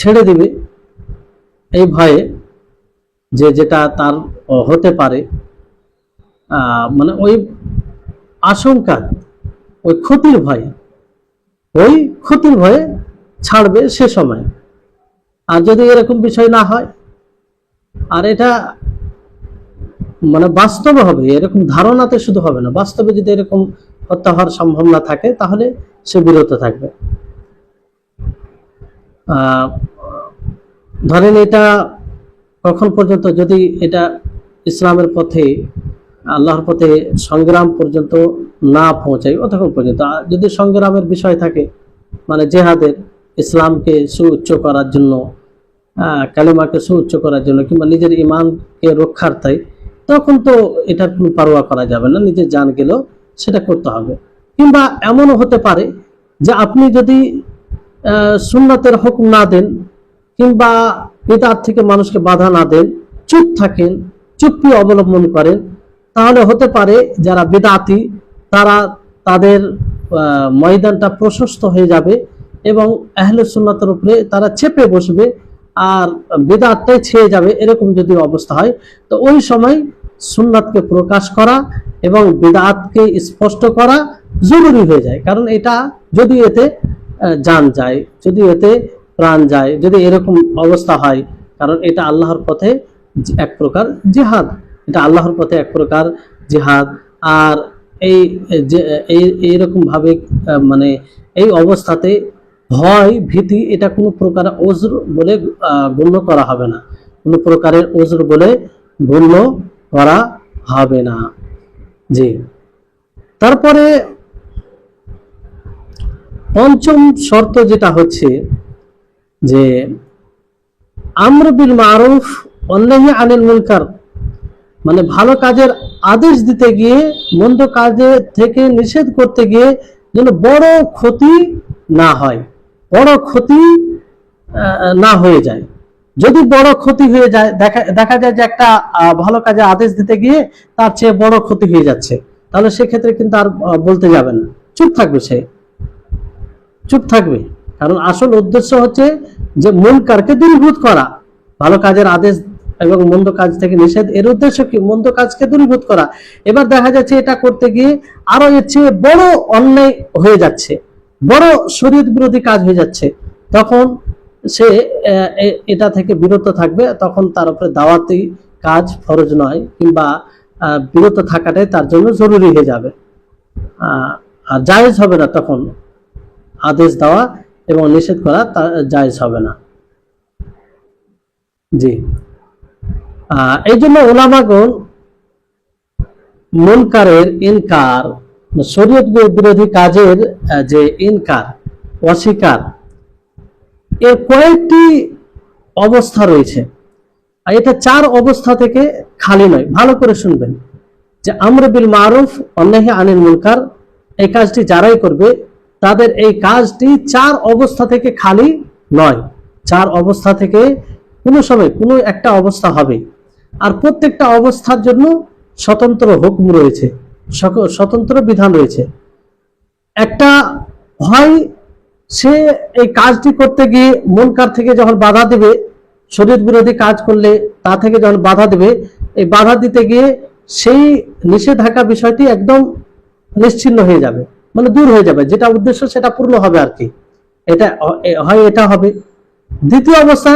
ছেড়ে দিবে এই ভয়ে, যে যেটা তার হতে পারে, মানে ওই আশঙ্কা, ওই ক্ষতির ভয়ে ছাড়বে সে সময়। আর যদি এরকম বিষয় না হয়, আর এটা মানে বাস্তবে হবে, এরকম ধারণাতে শুধু হবে না, বাস্তবে যদি এরকম হত্যা হওয়ার সম্ভাবনা থাকে তাহলে সে বিরত থাকবে। ধরেন এটা কখন পর্যন্ত, যদি এটা ইসলামের পথে, আল্লাহর পথে সংগ্রাম পর্যন্ত না পৌঁছায় ততক্ষণ পর্যন্ত। যদি সংগ্রামের বিষয় থাকে, মানে জেহাদের, ইসলামকে সুউচ্চ করার জন্য, কালেমাকে সুউচ্চ করার জন্য, কিংবা নিজের ইমানকে রক্ষার্থে, তখন তো এটার কোনো পারোয়া করা যাবে না, নিজের জান গেলেও সেটা করতে হবে। কিংবা এমনও হতে পারে যে আপনি যদি সুন্নাতের হুকুম না দেন, কিংবা বিদআত থেকে মানুষকে বাধা না দেন, চুপ থাকেন, চুপ্পি অবলম্বন করেন, তাহলে হতে পারে যারা বিদআতি তাদের ময়দানটা প্রশস্ত হয়ে যাবে এবং আহলে সুন্নাতের উপরে তারা চেপে বসবে, আর বিদআতটাই ছেয়ে যাবে। এরকম যদি অবস্থা হয়, তো ওই সময় সুন্নাতকে প্রকাশ করা এবং বিদআতকে স্পষ্ট করা জরুরি হয়ে যায়। কারণ এটা যদি এতে জান যায়, যদি এতে প্রাণ যায়, যদি এরকম অবস্থা হয়, কারণ এটা আল্লাহর পথে এক প্রকার জিহাদ, এটা আল্লাহর পথে এক প্রকার জিহাদ। আর এইরকম ভাবে মানে এই অবস্থাতে ভয় ভীতি এটা কোনো প্রকার ওজর বলে গণ্য করা হবে না, কোনো প্রকারের ওজর বলে গণ্য করা হবে না। জি, তারপরে পঞ্চম শর্ত যেটা হচ্ছে যে আমর বিল মারুফ ওয়া নাহি আনিল মুনকার, মানে ভালো কাজের আদেশ দিতে গিয়ে মন্দ কাজে থেকে নিষেধ করতে গিয়ে যেন বড় ক্ষতি না হয়। বড় ক্ষতি না হয়ে যায়। যদি বড় ক্ষতি হয়ে যায়, দেখা যায় যে একটা ভালো কাজে আদেশ দিতে গিয়ে তার চেয়ে বড় ক্ষতি হয়ে যাচ্ছে, তাহলে সেক্ষেত্রে কিন্তু আর বলতে যাবে না, চুপ থাকবে, সে চুপ থাকবে। কারণ আসল উদ্দেশ্য হচ্ছে যে মুনকারকে দূরীভূত করা, ভালো কাজের আদেশ এবং মন্দ কাজ থেকে নিষেধ, এর উদ্দেশ্য কি? মন্দ কাজকে দূরীভূত করা। এবার দেখা যাচ্ছে এটা করতে গিয়ে আরো এর চেয়ে বড় অন্যায় হয়ে যাচ্ছে, বড় শরীয়ত বিরোধী কাজ হয়ে যাচ্ছে, তখন সে এটা থেকে বিরত থাকবে। তখন তার উপরে দাওয়াতি কাজ ফরজ নয়, কিংবা বিরত থাকাটাই তার জন্য জরুরি হয়ে যাবে, আর জায়েজ হবে না। তখন আদেশ দেওয়া এবং নিষেধ করা জায়েজ হবে না। জি, এই জন্য ওলামাগণ মুনকারের ইনকার, শরীয়ত বিরোধী কাজের যে ইনকার, অস্বীকার, এর কয়েকটি অবস্থা রয়েছে। আর এটা 4 অবস্থা থেকে খালি নয়। ভালো করে শুনবেন যে আমর বিল মারুফ ওয়া নাহি আনিল মুনকার, এই কাজটি যারাই করবে তাদের এই কাজটি 4 অবস্থা থেকে খালি নয়। 4 অবস্থা থেকে কোনো সময় কোনো একটা অবস্থা হবে, আর প্রত্যেকটা অবস্থার জন্য স্বতন্ত্র হুকুম রয়েছে, স্বতন্ত্র বিধান রয়েছে। একটা হয় সে এই কাজটি করতে গিয়ে মুনকার থেকে যখন বাধা দেবে, শরীয়ত বিরোধী কাজ করলে তা থেকে যখন বাধা দেবে, এই বাধা দিতে গিয়ে সেই নিষেধাজ্ঞা বিষয়টি একদম নিশ্চিহ্ন হয়ে যাবে, মানে দূর হয়ে যাবে, যেটা উদ্দেশ্য সেটা পূর্ণ হবে আর কি। এটা হয়, এটা হবে। দ্বিতীয় অবস্থা,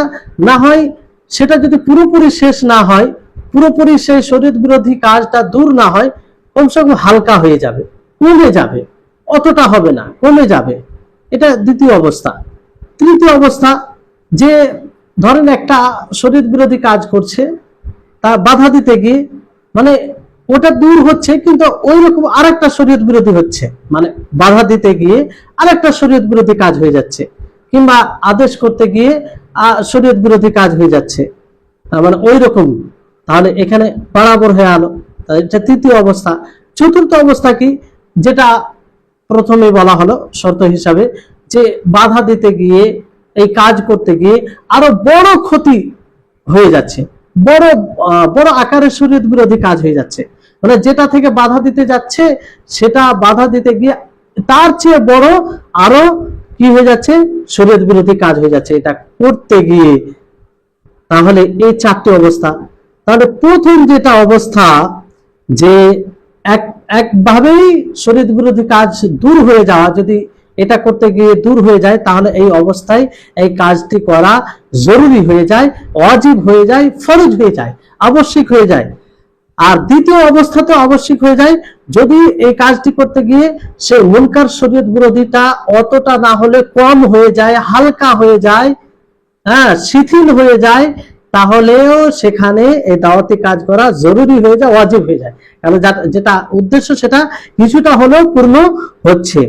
না হয় সেটা যদি পুরোপুরি শেষ না হয়, পুরোপুরি সেই শরীয়ত বিরোধী কাজটা দূর না হয়, কমসে কম হালকা হয়ে যাবে, কমে যাবে, অতটা হবে না, কমে যাবে, এটা দ্বিতীয় অবস্থা। তৃতীয় অবস্থা, যে ধরেন একটা শরীয়ত বিরোধী কাজ করছে, তা বাধা দিতে গিয়ে মানে ওটা দূর হচ্ছে, কিন্তু ওই রকম আরেকটা শরীয়ত বিরোধী হচ্ছে, মানে বাধা দিতে গিয়ে আরেকটা শরীয়ত বিরোধী কাজ হয়ে যাচ্ছে, কিংবা আদেশ করতে গিয়ে শরীয়ত বিরোধী কাজ হয়ে যাচ্ছে, মানে ওই রকম, তাহলে এখানে বরাবর হয়ে আলো। এটা তৃতীয় অবস্থা। চতুর্থ অবস্থা কি, যেটা প্রথমে বলা হলো শর্ত হিসাবে, যে বাধা দিতে গিয়ে, এই কাজ করতে গিয়ে আরো বড় ক্ষতি হয়ে যাচ্ছে, বড় বড় আকারের শরীয়ত বিরোধী কাজ হয়ে যাচ্ছে, মানে যেটা থেকে বাধা দিতে যাচ্ছে সেটা বাধা দিতে গিয়ে তার চেয়ে বড় আরো কি হয়ে যাচ্ছে, শরীয়ত বিরোধী কাজ হয়ে যাচ্ছে এটা করতে গিয়ে। তাহলে এই 4টি অবস্থা। তাহলে প্রথম যেটা অবস্থা, যে একভাবেই শরীয়ত বিরোধী কাজ দূর হয়ে যাওয়া, যদি এটা করতে গিয়ে দূর হয়ে যায়, তাহলে এই অবস্থায় এই কাজটি করা জরুরি হয়ে যায়, ওয়াজিব হয়ে যায়, ফরজ হয়ে যায়, আবশ্যিক হয়ে যায়। আর দ্বিতীয় অবস্থাতে আবশ্যিক হয়ে যায় যদি এই কাজটি করতে গিয়ে সেই মুনকার শরীয়ত বিরোধীটা অতটা না হলে কম হয়ে যায়, হালকা হয়ে যায়, হ্যাঁ, শিথিল হয়ে যায়, তাহলেও সেখানে এই দাওয়াতি কাজ করা জরুরি হয়ে যায়, ওয়াজিব হয়ে যায়, কারণ যেটা উদ্দেশ্য সেটা কিছুটা হলেও পূর্ণ হচ্ছে।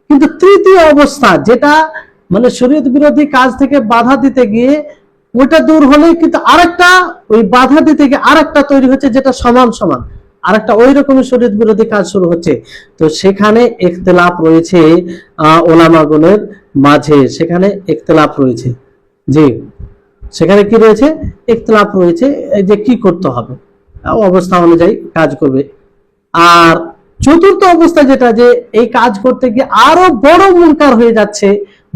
কিন্তু তৃতীয় অবস্থা, যেটা মানে শরীয়ত বিরোধী কাজ থেকে বাধা দিতে গিয়ে ওইটা দূর হলে কিন্তু আরেকটা, ওই বাধা দিতে গিয়ে আরেকটা তৈরি হচ্ছে, যেটা সমান সমান আরেকটা ওই রকমের শরীয়ত বিরোধী কাজ শুরু হচ্ছে। তো সেখানে ইখতিলাফ রয়েছে ওলামাগণের মাঝে, সেখানে ইখতিলাফ রয়েছে। জি, সেখানে কি রয়েছে, ইখতিলাফ রয়েছে, যে কি করতে হবে, অবস্থা অনুযায়ী কাজ করবে। আর চতুর্থ অবস্থা যেটা, যে এই কাজ করতে গিয়ে আরো বড় মুনকার হয়ে যাচ্ছে,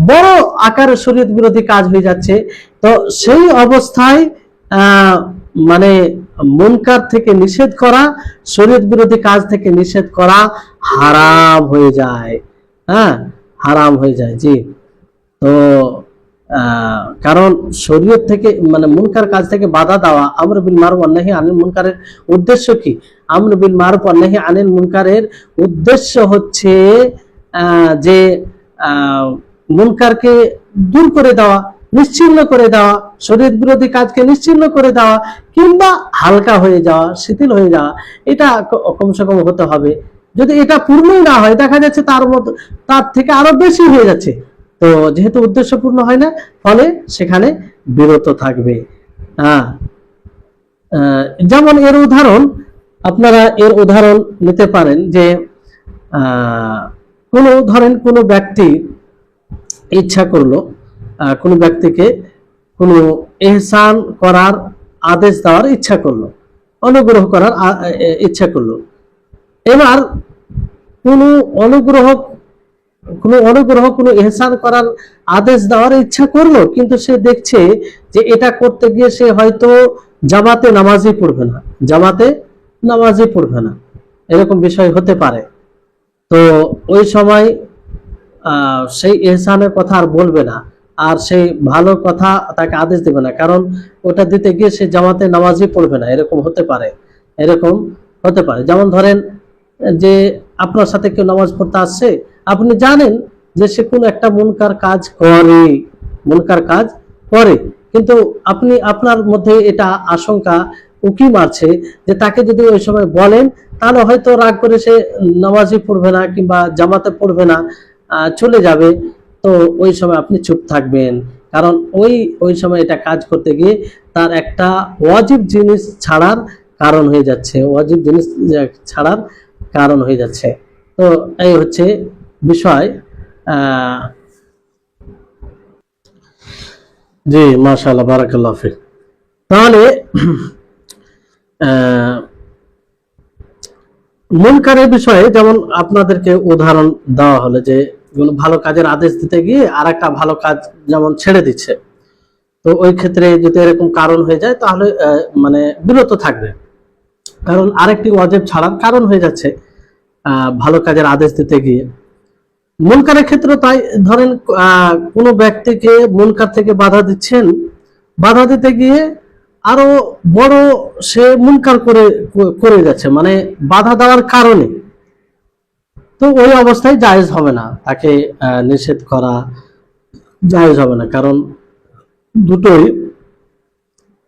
বড় আকারের শরীয়ত বিরোধী কাজ হয়ে যাচ্ছে, তো সেই অবস্থায় মানে মুনকার থেকে নিষেধ করা, শরীয়ত বিরোধী কাজ থেকে নিষেধ করা হারাম হয়ে যায়, হ্যাঁ, হারাম হয়ে যায়। জি, তো কারণ শরীয়ত থেকে মানে মুনকার কাজ থেকে বাধা দেওয়া, আমর বিল মারুফ ওয়া নাহি আনিল মুনকারের উদ্দেশ্য কি? আমর বিল মারুফ ওয়া নাহি আনিল মুনকারের উদ্দেশ্য হচ্ছে যে মুনকারকে দূর করে দেওয়া, নিশ্চিহ্ন করে দেওয়া, শরীয়ত বিরোধী কাজকে নিশ্চিহ্ন করে দেওয়া, কিংবা হালকা হয়ে যাওয়া, শিথিল হয়ে যাওয়া, এটা কমসে কম হতে হবে। যদি এটা পূর্ণই না হয়, দেখা যাচ্ছে তার থেকে আরো বেশি হয়ে যাচ্ছে, তো যেহেতু উদ্দেশ্য পূর্ণ হয় না, ফলে সেখানে বিরত থাকবে। যেমন এর উদাহরণ, আপনারা এর উদাহরণ নিতে পারেন যে ধরেন কোনো ব্যক্তি ইচ্ছা করলো, কোনো ব্যক্তিকে কোনো এহসান করার আদেশ দেওয়ার ইচ্ছা করলো, অনুগ্রহ করার ইচ্ছা করলো। এবার কোনো অনুগ্রহ কোনো এহসান করার আদেশ দেওয়ার ইচ্ছা করলো, কিন্তু সে দেখছে যে এটা করতে গিয়ে সে হয়তো জামাতে নামাজই পড়বে না, এরকম বিষয় হতে পারে। তো ওই সময় সেই এহসানের কথা আর বলবে না, আর সেই ভালো কথা তাকে আদেশ দেবে না, কারণ ওটা দিতে গিয়ে সে জামাতে নামাজই পড়বে না, এরকম হতে পারে। যেমন ধরেন যে আপনার সাথে কেউ নামাজ পড়তে আসছে, আপনি জানেন যে সে কোনো একটা মুনকার কাজ করে, কিন্তু আপনি আপনার মধ্যে এটা আশঙ্কা উকি মারছে যে তাকে যদি ওই সময় বলেন তাহলে হয়তো রাগ করে সে নামাজই পড়বে না কিংবা জামাতে পড়বে না, চলে যাবে। তো ওই সময় আপনি চুপ থাকবেন, কারণ ওই সময় এটা কাজ করতে গিয়ে তার একটা ওয়াজিব জিনিস ছাড়ার কারণ হয়ে যাচ্ছে। তো এই হচ্ছে বিষয়। জি, মাশাআল্লাহ, বারাকাল্লাহু ফিক। তাহলে মুনকারের বিষয়ে যেমন আপনাদেরকে উদাহরণ দেওয়া হলো যে ভালো কাজের আদেশ দিতে গিয়ে আর একটা ভালো কাজ যেমন ছেড়ে দিচ্ছে, তো ওই ক্ষেত্রে যদি এরকম কারণ হয়ে যায় তাহলে মানে বিরত থাকবে, কারণ আরেকটি ওয়াজিব ছাড়ার কারণ হয়ে যাচ্ছে ভালো কাজের আদেশ দিতে গিয়ে। মুনকারের ক্ষেত্রে তাই ধরেন কোনো ব্যক্তিকে মুনকার থেকে বাধা দিতে গিয়ে আরো বড় সে মুনকার করে যাচ্ছে, মানে বাধা দেওয়ার কারণে। তো ওই অবস্থায় জায়েজ হবে না, তাকে নিষেধ করা জায়েজ হবে না, কারণ দুটোই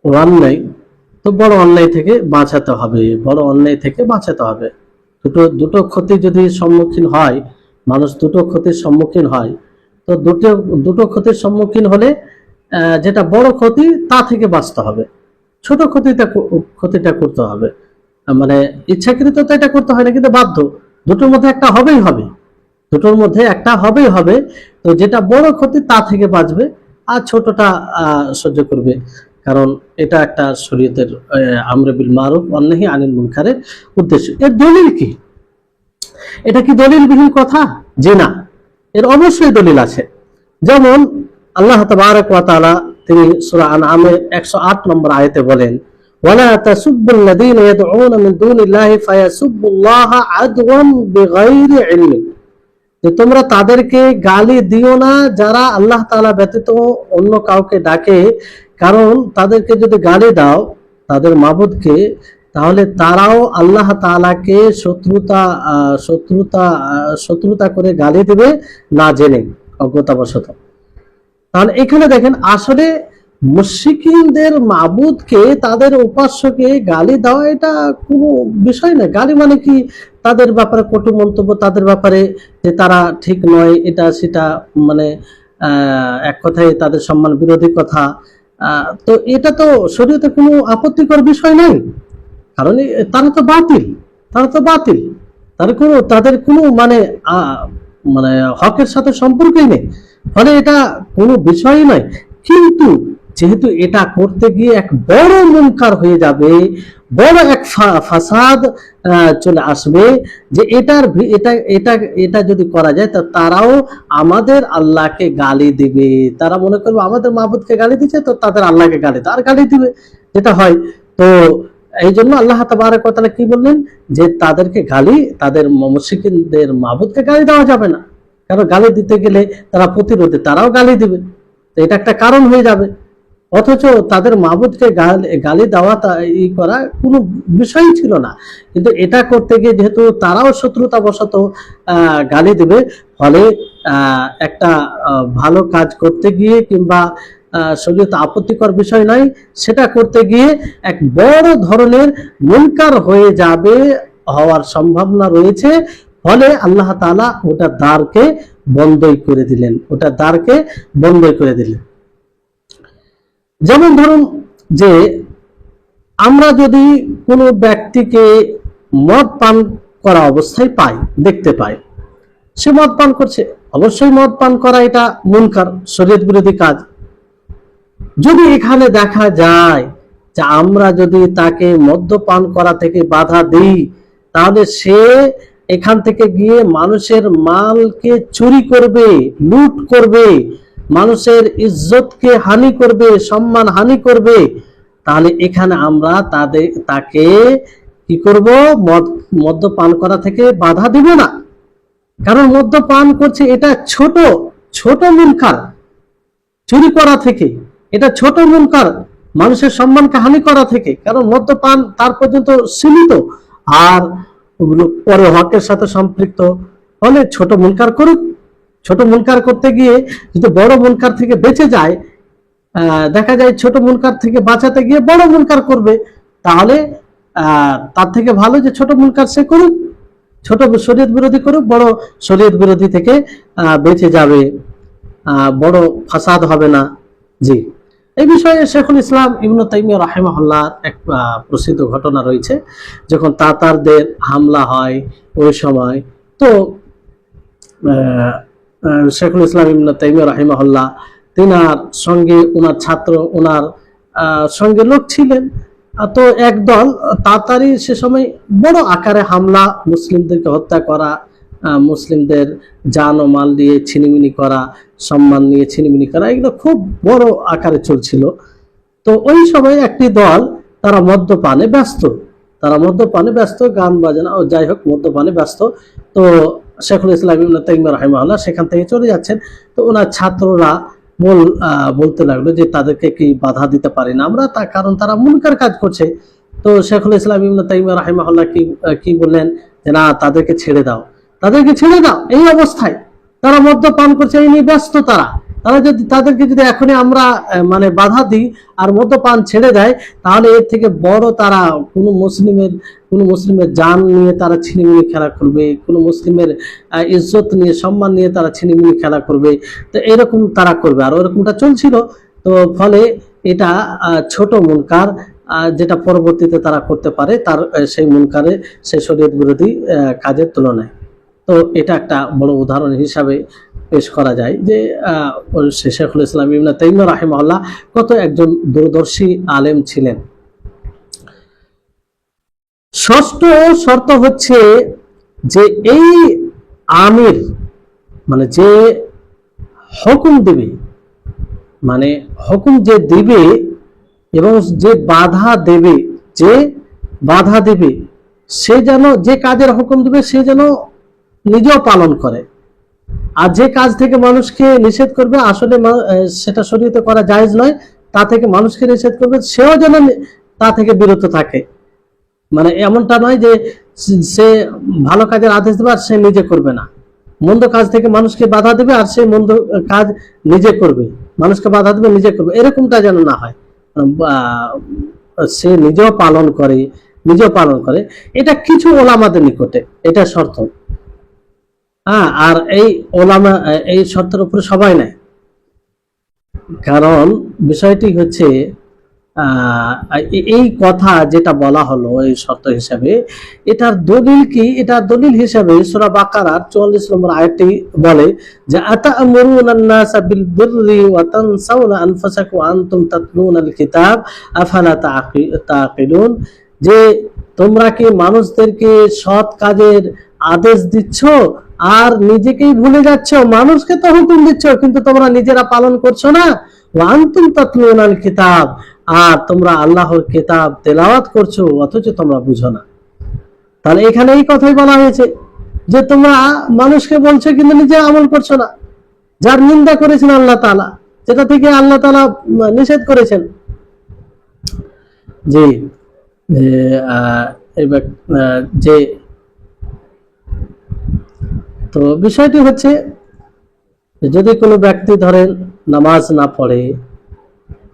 অন্যায়। তো বড় অন্যায় থেকে বাঁচাতে হবে। দুটো ক্ষতি যদি সম্মুখীন হয়, মানুষ দুটো ক্ষতির সম্মুখীন হয়, তো দুটো ক্ষতির সম্মুখীন হলে যেটা বড় ক্ষতি তা থেকে বাঁচতে হবে, ছোট ক্ষতিটা করতে হবে। মানে ইচ্ছাকৃত তো এটা করতে হয় না, কিন্তু বাধ্য, দুটোর মধ্যে একটা হবেই হবে। তো যেটা বড় ক্ষতি তা থেকে বাঁচবে, আর ছোটটা সহ্য করবে, কারণ এটা একটা শরীয়তের আমরে বিল মারুফ ওয়ান নাহি আনিল মুনকারের উদ্দেশ্য। এর দলিল কি? এটা কি দলিলবিহীন কথা? জি না, এর অবশ্যই দলিল আছে। যেমন আল্লাহ তাবারক ওয়া তাআলা তিনি সূরা আনআমের 108 নম্বর আয়াতে বলেন, ওয়ালা তাসুব্বুল্লাযীনা ইয়াদউনা মিন দুনিল্লাহি ফায়াসুব্বুল্লাহা আদওয়ান বিগাইরি ইলমিন, যে তোমরা তাদেরকে গালি দিও না যারা আল্লাহ তাআলা ব্যতীত অন্য কাউকে ডাকে, কারণ তাদেরকে যদি গালি দাও তাদের মাবুদকে, তাহলে তারাও আল্লাহ তাআলাকে শত্রুতা করে গালি দিবে না জেনে, অজ্ঞতাবশত। তাহলে এখানে দেখেন আসলে মুশরিকিনদের মাবুদকে, তাদের উপাস্যকে গালি দেওয়া এটা কোনো বিষয় না। গালি মানে কি? তাদের ব্যাপারে কটু মন্তব্য, তাদের ব্যাপারে যে তারা ঠিক নয়, এটা সেটা, মানে এক কথায় তাদের সম্মান বিরোধী কথা। তো এটা তো শরীয়তে কোনো আপত্তিকর বিষয় নাই, কারণ তারা তো বাতিল, তাদের কোনো মানে হকের সাথে সম্পর্কই নেই, ফলে এটা কোনো বিষয়ই নয়। কিন্তু যেহেতু এটা করতে গিয়ে এক বড় মুনকার হয়ে যাবে, বড় এক ফাসাদ চলে আসবে, যে এটা যদি করা যায় তা তারাও আমাদের আল্লাহকে গালি দিবে, তারা মনে করবে আমাদের মাবুদকে গালি দিচ্ছে, তো তাদের আল্লাহকে গালি দিবে, যেটা হয়। তো এই জন্য আল্লাহ তাবারক ওয়া তাআলা কি বললেন, যে তাদের মুশরিকদের মাবুদকে গালি দেওয়া যাবে না, কারণ গালি দিতে গেলে তারা প্রতিরোধে তারাও গালি দিবে, তো এটা একটা কারণ হয়ে যাবে। অথচ তাদের মাবুদকে গালি দেওয়া করা কোনো বিষয়ই ছিল না, কিন্তু এটা করতে গিয়ে যেহেতু তারাও শত্রুতাবশত গালি দিবে, ফলে একটা ভালো কাজ করতে গিয়ে কিংবা শরীয়তে আপত্তিকর বিষয় নয়, সেটা করতে গিয়ে এক বড় ধরনের মুনকার হওয়ার সম্ভাবনা রয়েছে। ফলে আল্লাহ তাআলা ওটার দ্বারকে বন্ধই করে দিলেন। যেমন ধরুন যে আমরা যদি কোনো ব্যক্তিকে মদ পান করা অবস্থায় দেখতে পাই, সে মদ পান করছে, অবশ্যই মদ পান করা এটা মুনকার, শরীয়ত বিরোধী কাজ। যদি এখানে দেখা যায় যে আমরা যদি তাকে মদ্যপান করা থেকে বাধা দিই, তাহলে সে এখান থেকে গিয়ে মানুষের মালকে চুরি করবে, লুট করবে, মানুষের ইজ্জতকে হানি করবে, সম্মান হানি করবে, তাহলে এখানে আমরা তাকে কি করব? মদ্যপান করা থেকে বাধা দিব না। কারণ মদ্যপান করছে এটা ছোট ছোট মুনকার, চুরি করা থেকে এটা ছোট মুনকার, মানুষের সম্মানকে হানি করা থেকে। কারণ মদ্যপান তার পর্যন্ত সীমিত, আর পরে হকের সাথে সম্পৃক্ত হলে ছোট মুনকার করুক। ছোট মুনকার করতে গিয়ে যদি বড় মুনকার থেকে বেঁচে যায়, দেখা যায় ছোট মুনকার থেকে বাঁচাতে গিয়ে বড় মুনকার করবে, তাহলে তার থেকে ভালো যে ছোট মুনকার সে করুক, ছোট শরীয়ত বিরোধী করুক, বড় শরীয়ত বিরোধী থেকে বেঁচে যাবে, বড় ফাসাদ হবে না। জি, এই বিষয়ে শেখুল ইসলাম ইবনে তাইমিয়া রাহিমাহুল্লাহ এক প্রসিদ্ধ ঘটনা রয়েছে। যখন তাতারদের হামলা হয় ওই সময়, তো শেখুল ইসলাম ইবনে তাইমিয়া রাহিমাহুল্লাহ তিনার সঙ্গে ওনার ছাত্র, ওনার সঙ্গে লোক ছিলেন, তো একদল তাতারি সে সময় বড় আকারে হামলা, মুসলিমদেরকে হত্যা করা, মুসলিমদের জান ও মাল দিয়ে ছিনিমিনি করা, সম্মান নিয়ে ছিনিমিনি করা, এগুলো খুব বড় আকারে চলছিল। তো ওই সময় একটি দল তারা মদ্যপানে ব্যস্ত, গান বাজনা ও যাই হোক মদ্যপানে ব্যস্ত। তো শেখুল ইসলাম ইবনে তাইমিয়া রাহিমাহুল্লাহ সেখান থেকে চলে যাচ্ছেন। তো ওনার ছাত্ররা বলতে লাগলো যে তাদেরকে কি বাধা দিতে পারি না আমরা, কারণ তারা মুনকার কাজ করছে। তো শেখুল ইসলাম ইবনে তাইমিয়া রাহিমাহুল্লাহ কি বললেন যে না, তাদেরকে ছেড়ে দাও। এই অবস্থায় তারা মদ্যপান করছে, এই নিয়ে ব্যস্ত। তাদেরকে যদি এখনই আমরা মানে বাধা দিই আর মদ্যপান ছেড়ে দেয়, তাহলে এর থেকে বড় তারা কোনো মুসলিমের জান নিয়ে তারা ছিনিমিনি খেলা করবে, কোনো মুসলিমের ইজ্জত নিয়ে, সম্মান নিয়ে তারা ছিনিমিনি খেলা করবে। তো এরকম তারা করবে, আর ওরকমটা চলছিল। তো ফলে এটা ছোট মুনকার, যেটা পরবর্তীতে তারা করতে পারে তার সেই মুনকারে, সেই শরীয়ত বিরোধী কাজের তুলনায়। তো এটা একটা বড় উদাহরণ হিসাবে পেশ করা যায় যে শেখুল ইসলাম ইবনে তাইমিয়া রাহিমাহুল্লাহ কত একজন দূরদর্শী আলেম ছিলেন। ষষ্ঠ শর্ত হচ্ছে যে এই আমির, মানে যে হুকুম দিবে, মানে হুকুম যে দিবে এবং যে বাধা দেবে, সে যেন, যে কাজের হুকুম দিবে সে যেন নিজেও পালন করে, আর যে কাজ থেকে মানুষকে নিষেধ করবে, আসলে সেটা শরীয়তে করা জায়েজ নয়, তা থেকে মানুষকে নিষেধ করবে, সেও যেন তা থেকে বিরত থাকে। মানে এমনটা নয় যে সে ভালো কাজের আদেশ দেবে আর সে নিজে করবে না, মন্দ কাজ থেকে মানুষকে বাধা দেবে আর সে মন্দ কাজ নিজে করবে, মানুষকে বাধা দেবে নিজে করবে, এরকমটা যেন না হয়। সে নিজেও পালন করে, এটা কিছু ওলামাদের নিকটে এটা শর্ত। আর এই শর্তের উপরে সবাই নেয়। কারণ বিষয়টি হচ্ছে এই কথা যেটা বলা হলো এই শর্ত হিসাবে, এটার দলিল কি? এটার দলিল হিসাবে সূরা বাকারার 44 নম্বর আয়াতটি বলে যে আতা'মুরুনান নাসা বিল বিররি ওয়া তানসাউনা আনফুসাকুম ওয়া আনতুম তাতলুনাল কিতাব আফালা তাকিলুন, যে তোমরা কি মানুষদেরকে সৎ কাজের আদেশ দিচ্ছ আর নিজেকেই ভুলে যাচ্ছ, মানুষকে তো হুকুম দিচ্ছ কিন্তু তোমরা নিজেরা পালন করছো না। ওয়া আনতুম তাতলুনাল কিতাব, আর তোমরা আল্লাহর কিতাব তেলাওয়াত করছো অথচ তোমরা বুঝো না। তাহলে এখানে এই কথাই বলা হয়েছে যে তোমরা মানুষকে বলছো কিন্তু নিজে আমল করছো না, যার নিন্দা করেছেন আল্লাহ তাআলা, যেটা থেকে আল্লাহ তাআলা নিষেধ করেছেন। জি, যে তো বিষয়টি হচ্ছে, যদি কোনো ব্যক্তি ধরেন নামাজ না পড়ে,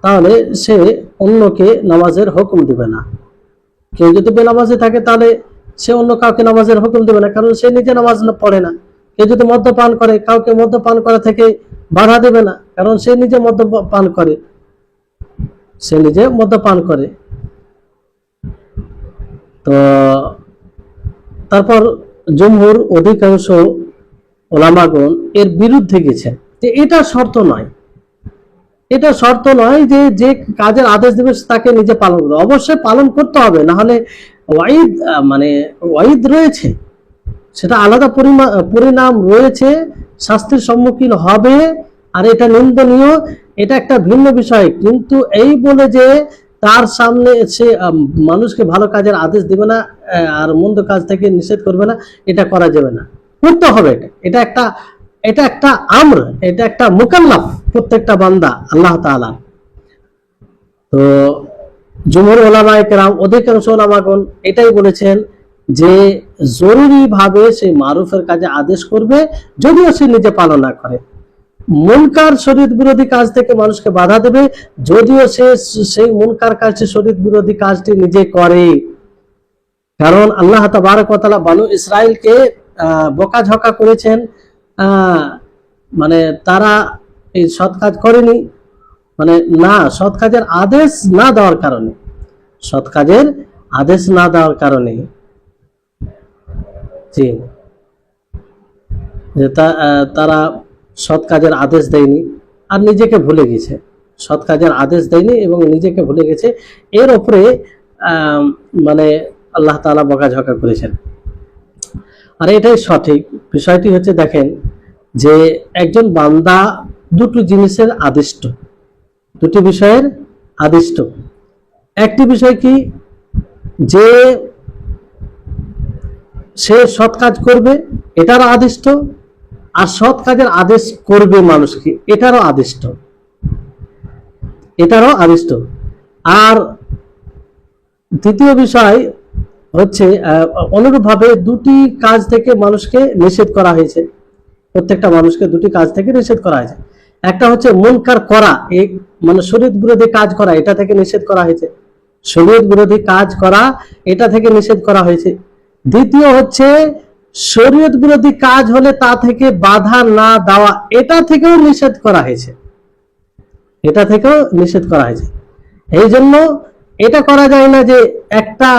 তাহলে সে অন্যকে নামাজের হুকুম দিবে না। কেউ যদি বেনামাজি থাকে তাহলে সে অন্য কাউকে নামাজের হুকুম দিবে না, কারণ সে নিজে নামাজ পড়ে না। কেউ যদি মদ্যপান করে, কাউকে মদ্যপান করা থেকে বাধা দেবে না, কারণ সে নিজে মদ্যপান করে। তো তারপর জমহুর অধিকাংশ ওলামাগণ এর বিরুদ্ধে গেছেন যে এটা শর্ত নয়, এটা শর্ত নয় যে যে কাজের আদেশ দেবে তাকে নিজে পালন করতে, অবশ্যই পালন করতে হবে, না হলে ওয়াইদ মানে ওয়াইদ রয়েছে, সেটা আলাদা পরিণাম রয়েছে, শাস্তির সম্মুখীন হবে, আর এটা নিন্দনীয়, এটা একটা ভিন্ন বিষয়। কিন্তু এই বলে যে তার সামনে সে মানুষকে ভালো কাজের আদেশ দিবে না আর মন্দ কাজ থেকে নিষেধ করবে না, এটা করা যাবে না, করতে হবে। এটা একটা এটা একটা আমর, এটা একটা মুকাল্লাফ প্রত্যেকটা বান্দা আল্লাহ তাআলা। তো জুমহুর উলামায়ে কেরাম, অধিকাংশ উলামাগণ এটাই বলেছেন যে জরুরি ভাবে সেই মারুফের কাজে আদেশ করবে, যদিও সে নিজে পালন না করে। মুনকার শরীয়ত বিরোধী কাজ থেকে মানুষকে বাধা দেবে, যদিও সে সেই মুনকার কাজটি শরীয়ত বিরোধী কাজটি নিজে করে। কারণ আল্লাহ তাবারক ওয়া তাআলা বানু ইসরাইলকে বকাঝকা করেছেন, মানে তারা এই সৎ কাজ করেনি, মানে না সৎ কাজের আদেশ না দেওয়ার কারণে, সৎ কাজের আদেশ না দেওয়ার কারণে জি, যে তারা সৎ কাজের আদেশ দেয়নি আর নিজেকে ভুলে গেছে, সৎ কাজের আদেশ দেয়নি এবং নিজেকে ভুলে গেছে, এর উপরে মানে আল্লাহ তাআলা বকাঝকা করেছেন। আর এটাই সঠিক। বিষয়টি হচ্ছে, দেখেন যে একজন বান্দা দুটো জিনিসের আদিষ্ট, দুটি বিষয়ের আদিষ্ট। একটি বিষয় কি, যে সে সৎ কাজ করবে, এটারও আদিষ্ট, আর সৎ কাজের আদেশ করবে মানুষকে, এটারও আদিষ্ট, এটারও আদিষ্ট। আর দ্বিতীয় বিষয় হচ্ছে অনুরূপভাবে দুটি কাজ থেকে মানুষকে নিষেধ করা হয়েছে, প্রত্যেকটা মানুষকে দুটি কাজ থেকে নিষেধ করা হয়েছে। একটা হচ্ছে মুনকার করা, মানে শরীয়ত বিরোধী কাজ করা, এটা থেকে নিষেধ করা হয়েছে, শরীয়ত বিরোধী কাজ করা এটা থেকে নিষেধ করা হয়েছে। দ্বিতীয় হচ্ছে শরীয়ত বিরোধী কাজ হলে তা থেকে বাধা না দেওয়া, এটা থেকেও নিষেধ করা হয়েছে, এটা থেকেও নিষেধ করা হয়েছে। এই জন্য এটা করা যায় না যে একটা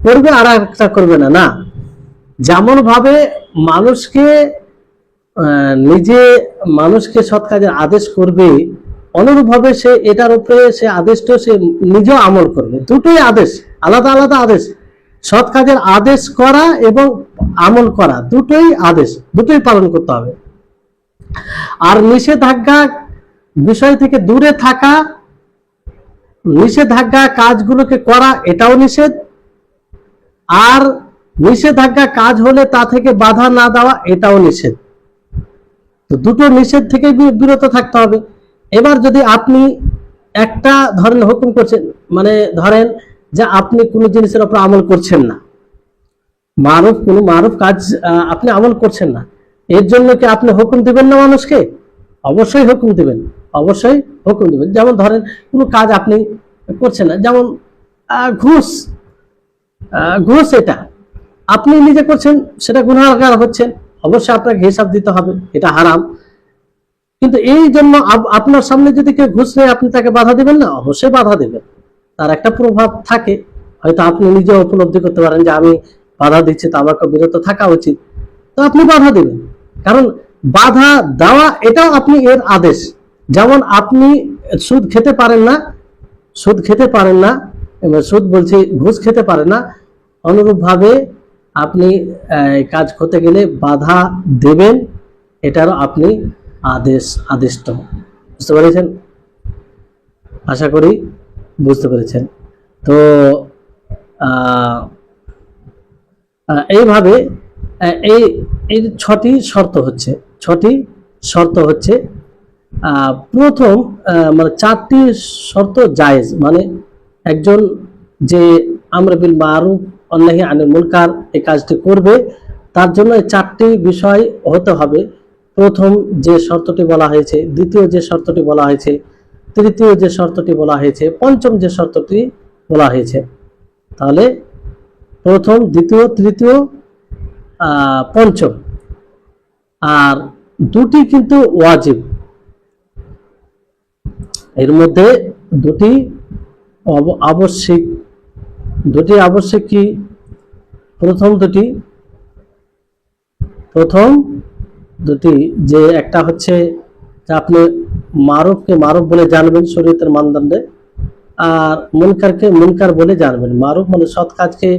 করবে আর একটা করবে না, না, যেমন ভাবে মানুষকে নিজে মানুষকে সৎ কাজের আদেশ করবে, অনুরূপ ভাবে সে এটার উপরে সে আদেশটা সে নিজেও আমল করবে। দুটোই আদেশ, আলাদা আলাদা আদেশ, সৎ কাজের আদেশ করা এবং আমল করা দুটোই আদেশ, দুটোই পালন করতে হবে। আর নিষেধাজ্ঞা বিষয় থেকে দূরে থাকা, নিষেধাজ্ঞা কাজগুলোকে করা, এটাও নিষেধ, আর নিষেধাজ্ঞা কাজ হলে তা থেকে বাধা না দেওয়া, এটাও নিষেধ। তো দুটো নিষেধ থেকে বিরত থাকতে হবে। এবার যদি আপনি একটা ধরেন হুকুম করছেন, মানে ধরেন যে আপনি কোনো জিনিসের উপর আমল করছেন না, কোনো মারুফ কাজ আপনি আমল করছেন না, এর জন্য কি আপনি হুকুম দিবেন না মানুষকে? অবশ্যই হুকুম দিবেন, অবশ্যই হুকুম দিবেন। যেমন ধরেন কোনো কাজ আপনি করছেন না, যেমন ঘুষ, ঘুষ এটা আপনি নিজে করছেন, সেটা গুনাহগার হচ্ছেন, অবশ্যই আপনাকে হিসাব দিতে হবে, এটা হারাম। কিন্তু এই জন্য আপনার সামনে যদি কেউ ঘুষ নেয়, আপনি তাকে বাধা দিবেন না? অবশ্যই বাধা দিবেন। তার একটা প্রভাব থাকে, হয়তো আপনি নিজে উপলব্ধি করতে পারেন যে আমি বাধা দিচ্ছি, তো আমাকে বিরত থাকা উচিত, তো আপনি বাধা দিবেন। কারণ বাধা দেওয়া এটাও আপনি এর আদেশ। যেমন আপনি সুদ খেতে পারেন না, সুদ খেতে পারেন না, সুদ বলছি ঘুষ খেতে পারেন না, অনুরূপ ভাবে আপনি কাজ করতে গেলে বাধা দেবেন, এটারও আপনি আদিষ্ট। বুঝতে পেরেছেন? আশা করি বুঝতে পেরেছেন। তো এইভাবে এই ছটি শর্ত হচ্ছে প্রথম মানে চারটি শর্ত জায়েজ, মানে একজন যে আমর বিল মারুফ ওয়া নাহি আনিল মুনকার এই কাজটি করবে, তার জন্য এই চারটি বিষয় হতে হবে। প্রথম যে শর্তটি বলা হয়েছে, দ্বিতীয় যে শর্তটি বলা হয়েছে, তৃতীয় যে শর্তটি বলা হয়েছে, পঞ্চম যে শর্তটি বলা হয়েছে। তাহলে প্রথম, দ্বিতীয়, তৃতীয়, পঞ্চম, আর দুটি কিন্তু ওয়াজিব। এর মধ্যে দুটি আবশ্যিক, কি? প্রথম দুটি, যে একটা হচ্ছে যে আপনি মারুফকে মারুফ বলে জানবেন শরীয়তের মানদণ্ডে, আর মুনকারকে মুনকার বলে জানবেন। মারুফ মানে সৎ কাজকে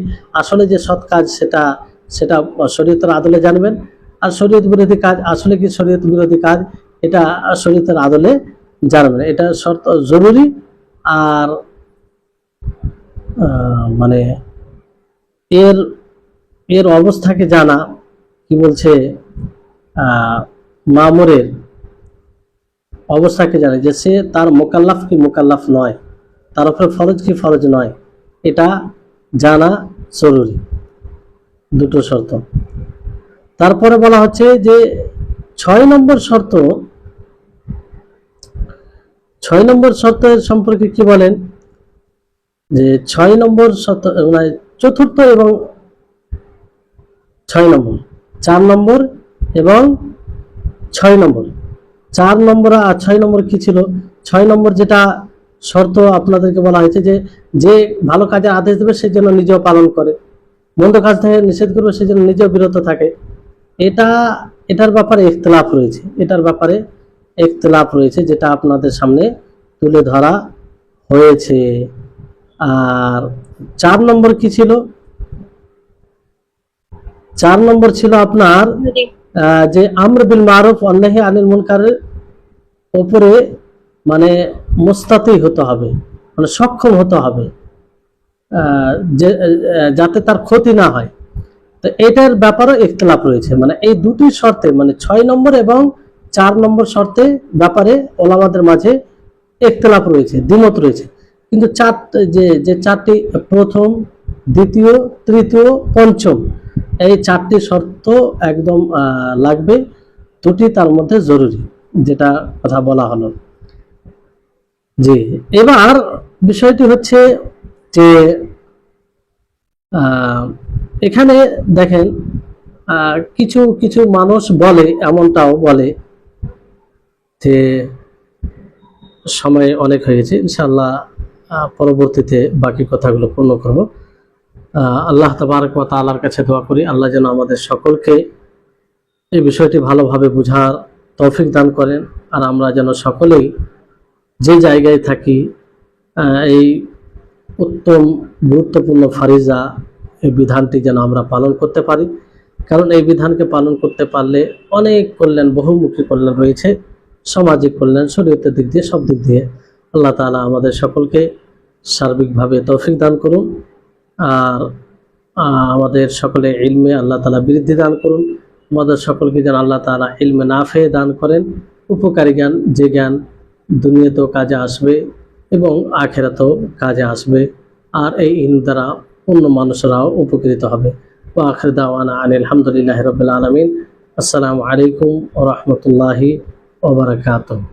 আসলে যে সৎ কাজ সেটা সেটা শরীয়তের আদলে জানবেন, আর শরীয়ত বিরোধী কাজ আসলে কি শরীয়ত বিরোধী কাজ এটা শরীয়তের আদলে জানবেন। এটা শর্ত জরুরি। আর মানে এর এর অবস্থাকে জানা, কি বলছে মামুরের অবস্থাকে জানা, যে সে তার মোকাল্লাফ কি মোকাল্লাফ নয়, তার উপরে ফরজ কি ফরজ নয়, এটা জানা জরুরি। দুটো শর্ত। তারপরে বলা হচ্ছে যে 6 নম্বর শর্ত, 6 নম্বর শর্তের সম্পর্কে কি বলেন, যে 6 নম্বর শর্ত মানে চতুর্থ এবং 6 নম্বর, 4 নম্বর এবং 6 নম্বর। 4 নম্বর আর 6 নম্বর কি ছিল? 6 নম্বর যেটা শর্ত আপনাদেরকে বলা হয়েছে যে যে ভালো কাজের আদেশ দেবে সে যেন নিজেও পালন করে, মন্দ কাজ থেকে নিষেধ করবে সে যেন নিজেও বিরত থাকে। এটার ব্যাপারে ইখতিলাফ রয়েছে, এটার ব্যাপারে ইখতিলাফ রয়েছে, যেটা আপনাদের সামনে তুলে ধরা হয়েছে। আর 4 নম্বর কি ছিল? 4 নম্বর ছিল আপনার যে আমর বিল মারুফ ওয়া নাহি আনিল মুনকারের উপরে মানে মুস্তাতি হতে হবে, মানে সক্ষম হতে হবে, যে যাতে তার ক্ষতি না হয়। তো এটার ব্যাপারে ইখতিলাফ রয়েছে, মানে এই দুটি শর্তে, মানে 6 নম্বর এবং 4 নম্বর শর্তে ব্যাপারে ওলামাদের মাঝে ইখতিলাফ রয়েছে, দ্বিমত রয়েছে। কিন্তু যে চারটি, প্রথম, দ্বিতীয়, তৃতীয়, পঞ্চম, এই 4টি শর্ত একদম লাগবে, দুটি তার মধ্যে জরুরি, যেটা কথা বলা হলো। জি, এবার বিষয়টি হচ্ছে যে এখানে দেখেন কিছু কিছু মানুষ বলে, এমনটাও বলে যে সময় অনেক হয়েছে, ইনশাআল্লাহ পরবর্তীতে বাকি কথাগুলো পূর্ণ করব। আল্লাহ তাবারক ওয়া তাআলার কাছে দোয়া করি, আল্লাহ যেন আমাদের সকলকে এই বিষয়টি ভালোভাবে বোঝার তৌফিক দান করেন, আর আমরা যেন সকলেই যে জায়গায় থাকি এই উত্তম গুরুত্বপূর্ণ ফারিজা, এই বিধানটি যেন আমরা পালন করতে পারি। কারণ এই বিধানকে পালন করতে পারলে অনেক কল্যাণ, বহুমুখী কল্যাণ রয়েছে, সামাজিক কল্যাণ, শরীয়তের দিক দিয়ে, সব দিক দিয়ে। আল্লাহ তাআলা আমাদের সকলকে সার্বিকভাবে তৌফিক দান করুন, আর আমাদের সকলে ইলমে আল্লাহ তাআলা বৃদ্ধি দান করুন। আমাদের সকলকে যেন আল্লাহ তাআলা ইলমে নাফে দান করেন, উপকারী জ্ঞান, যে জ্ঞান দুনিয়াতেও কাজে আসবে এবং আখিরাতেও কাজে আসবে, আর এই ইলম দ্বারা অন্য মানুষরাও উপকৃত হবে। ওয়া আখির দাওয়ানা আনিল হামদুলিল্লাহি রাব্বিল আলামিন। আসসালামু আলাইকুম ওয়া রাহমাতুল্লাহি ওয়া বারাকাতুহু।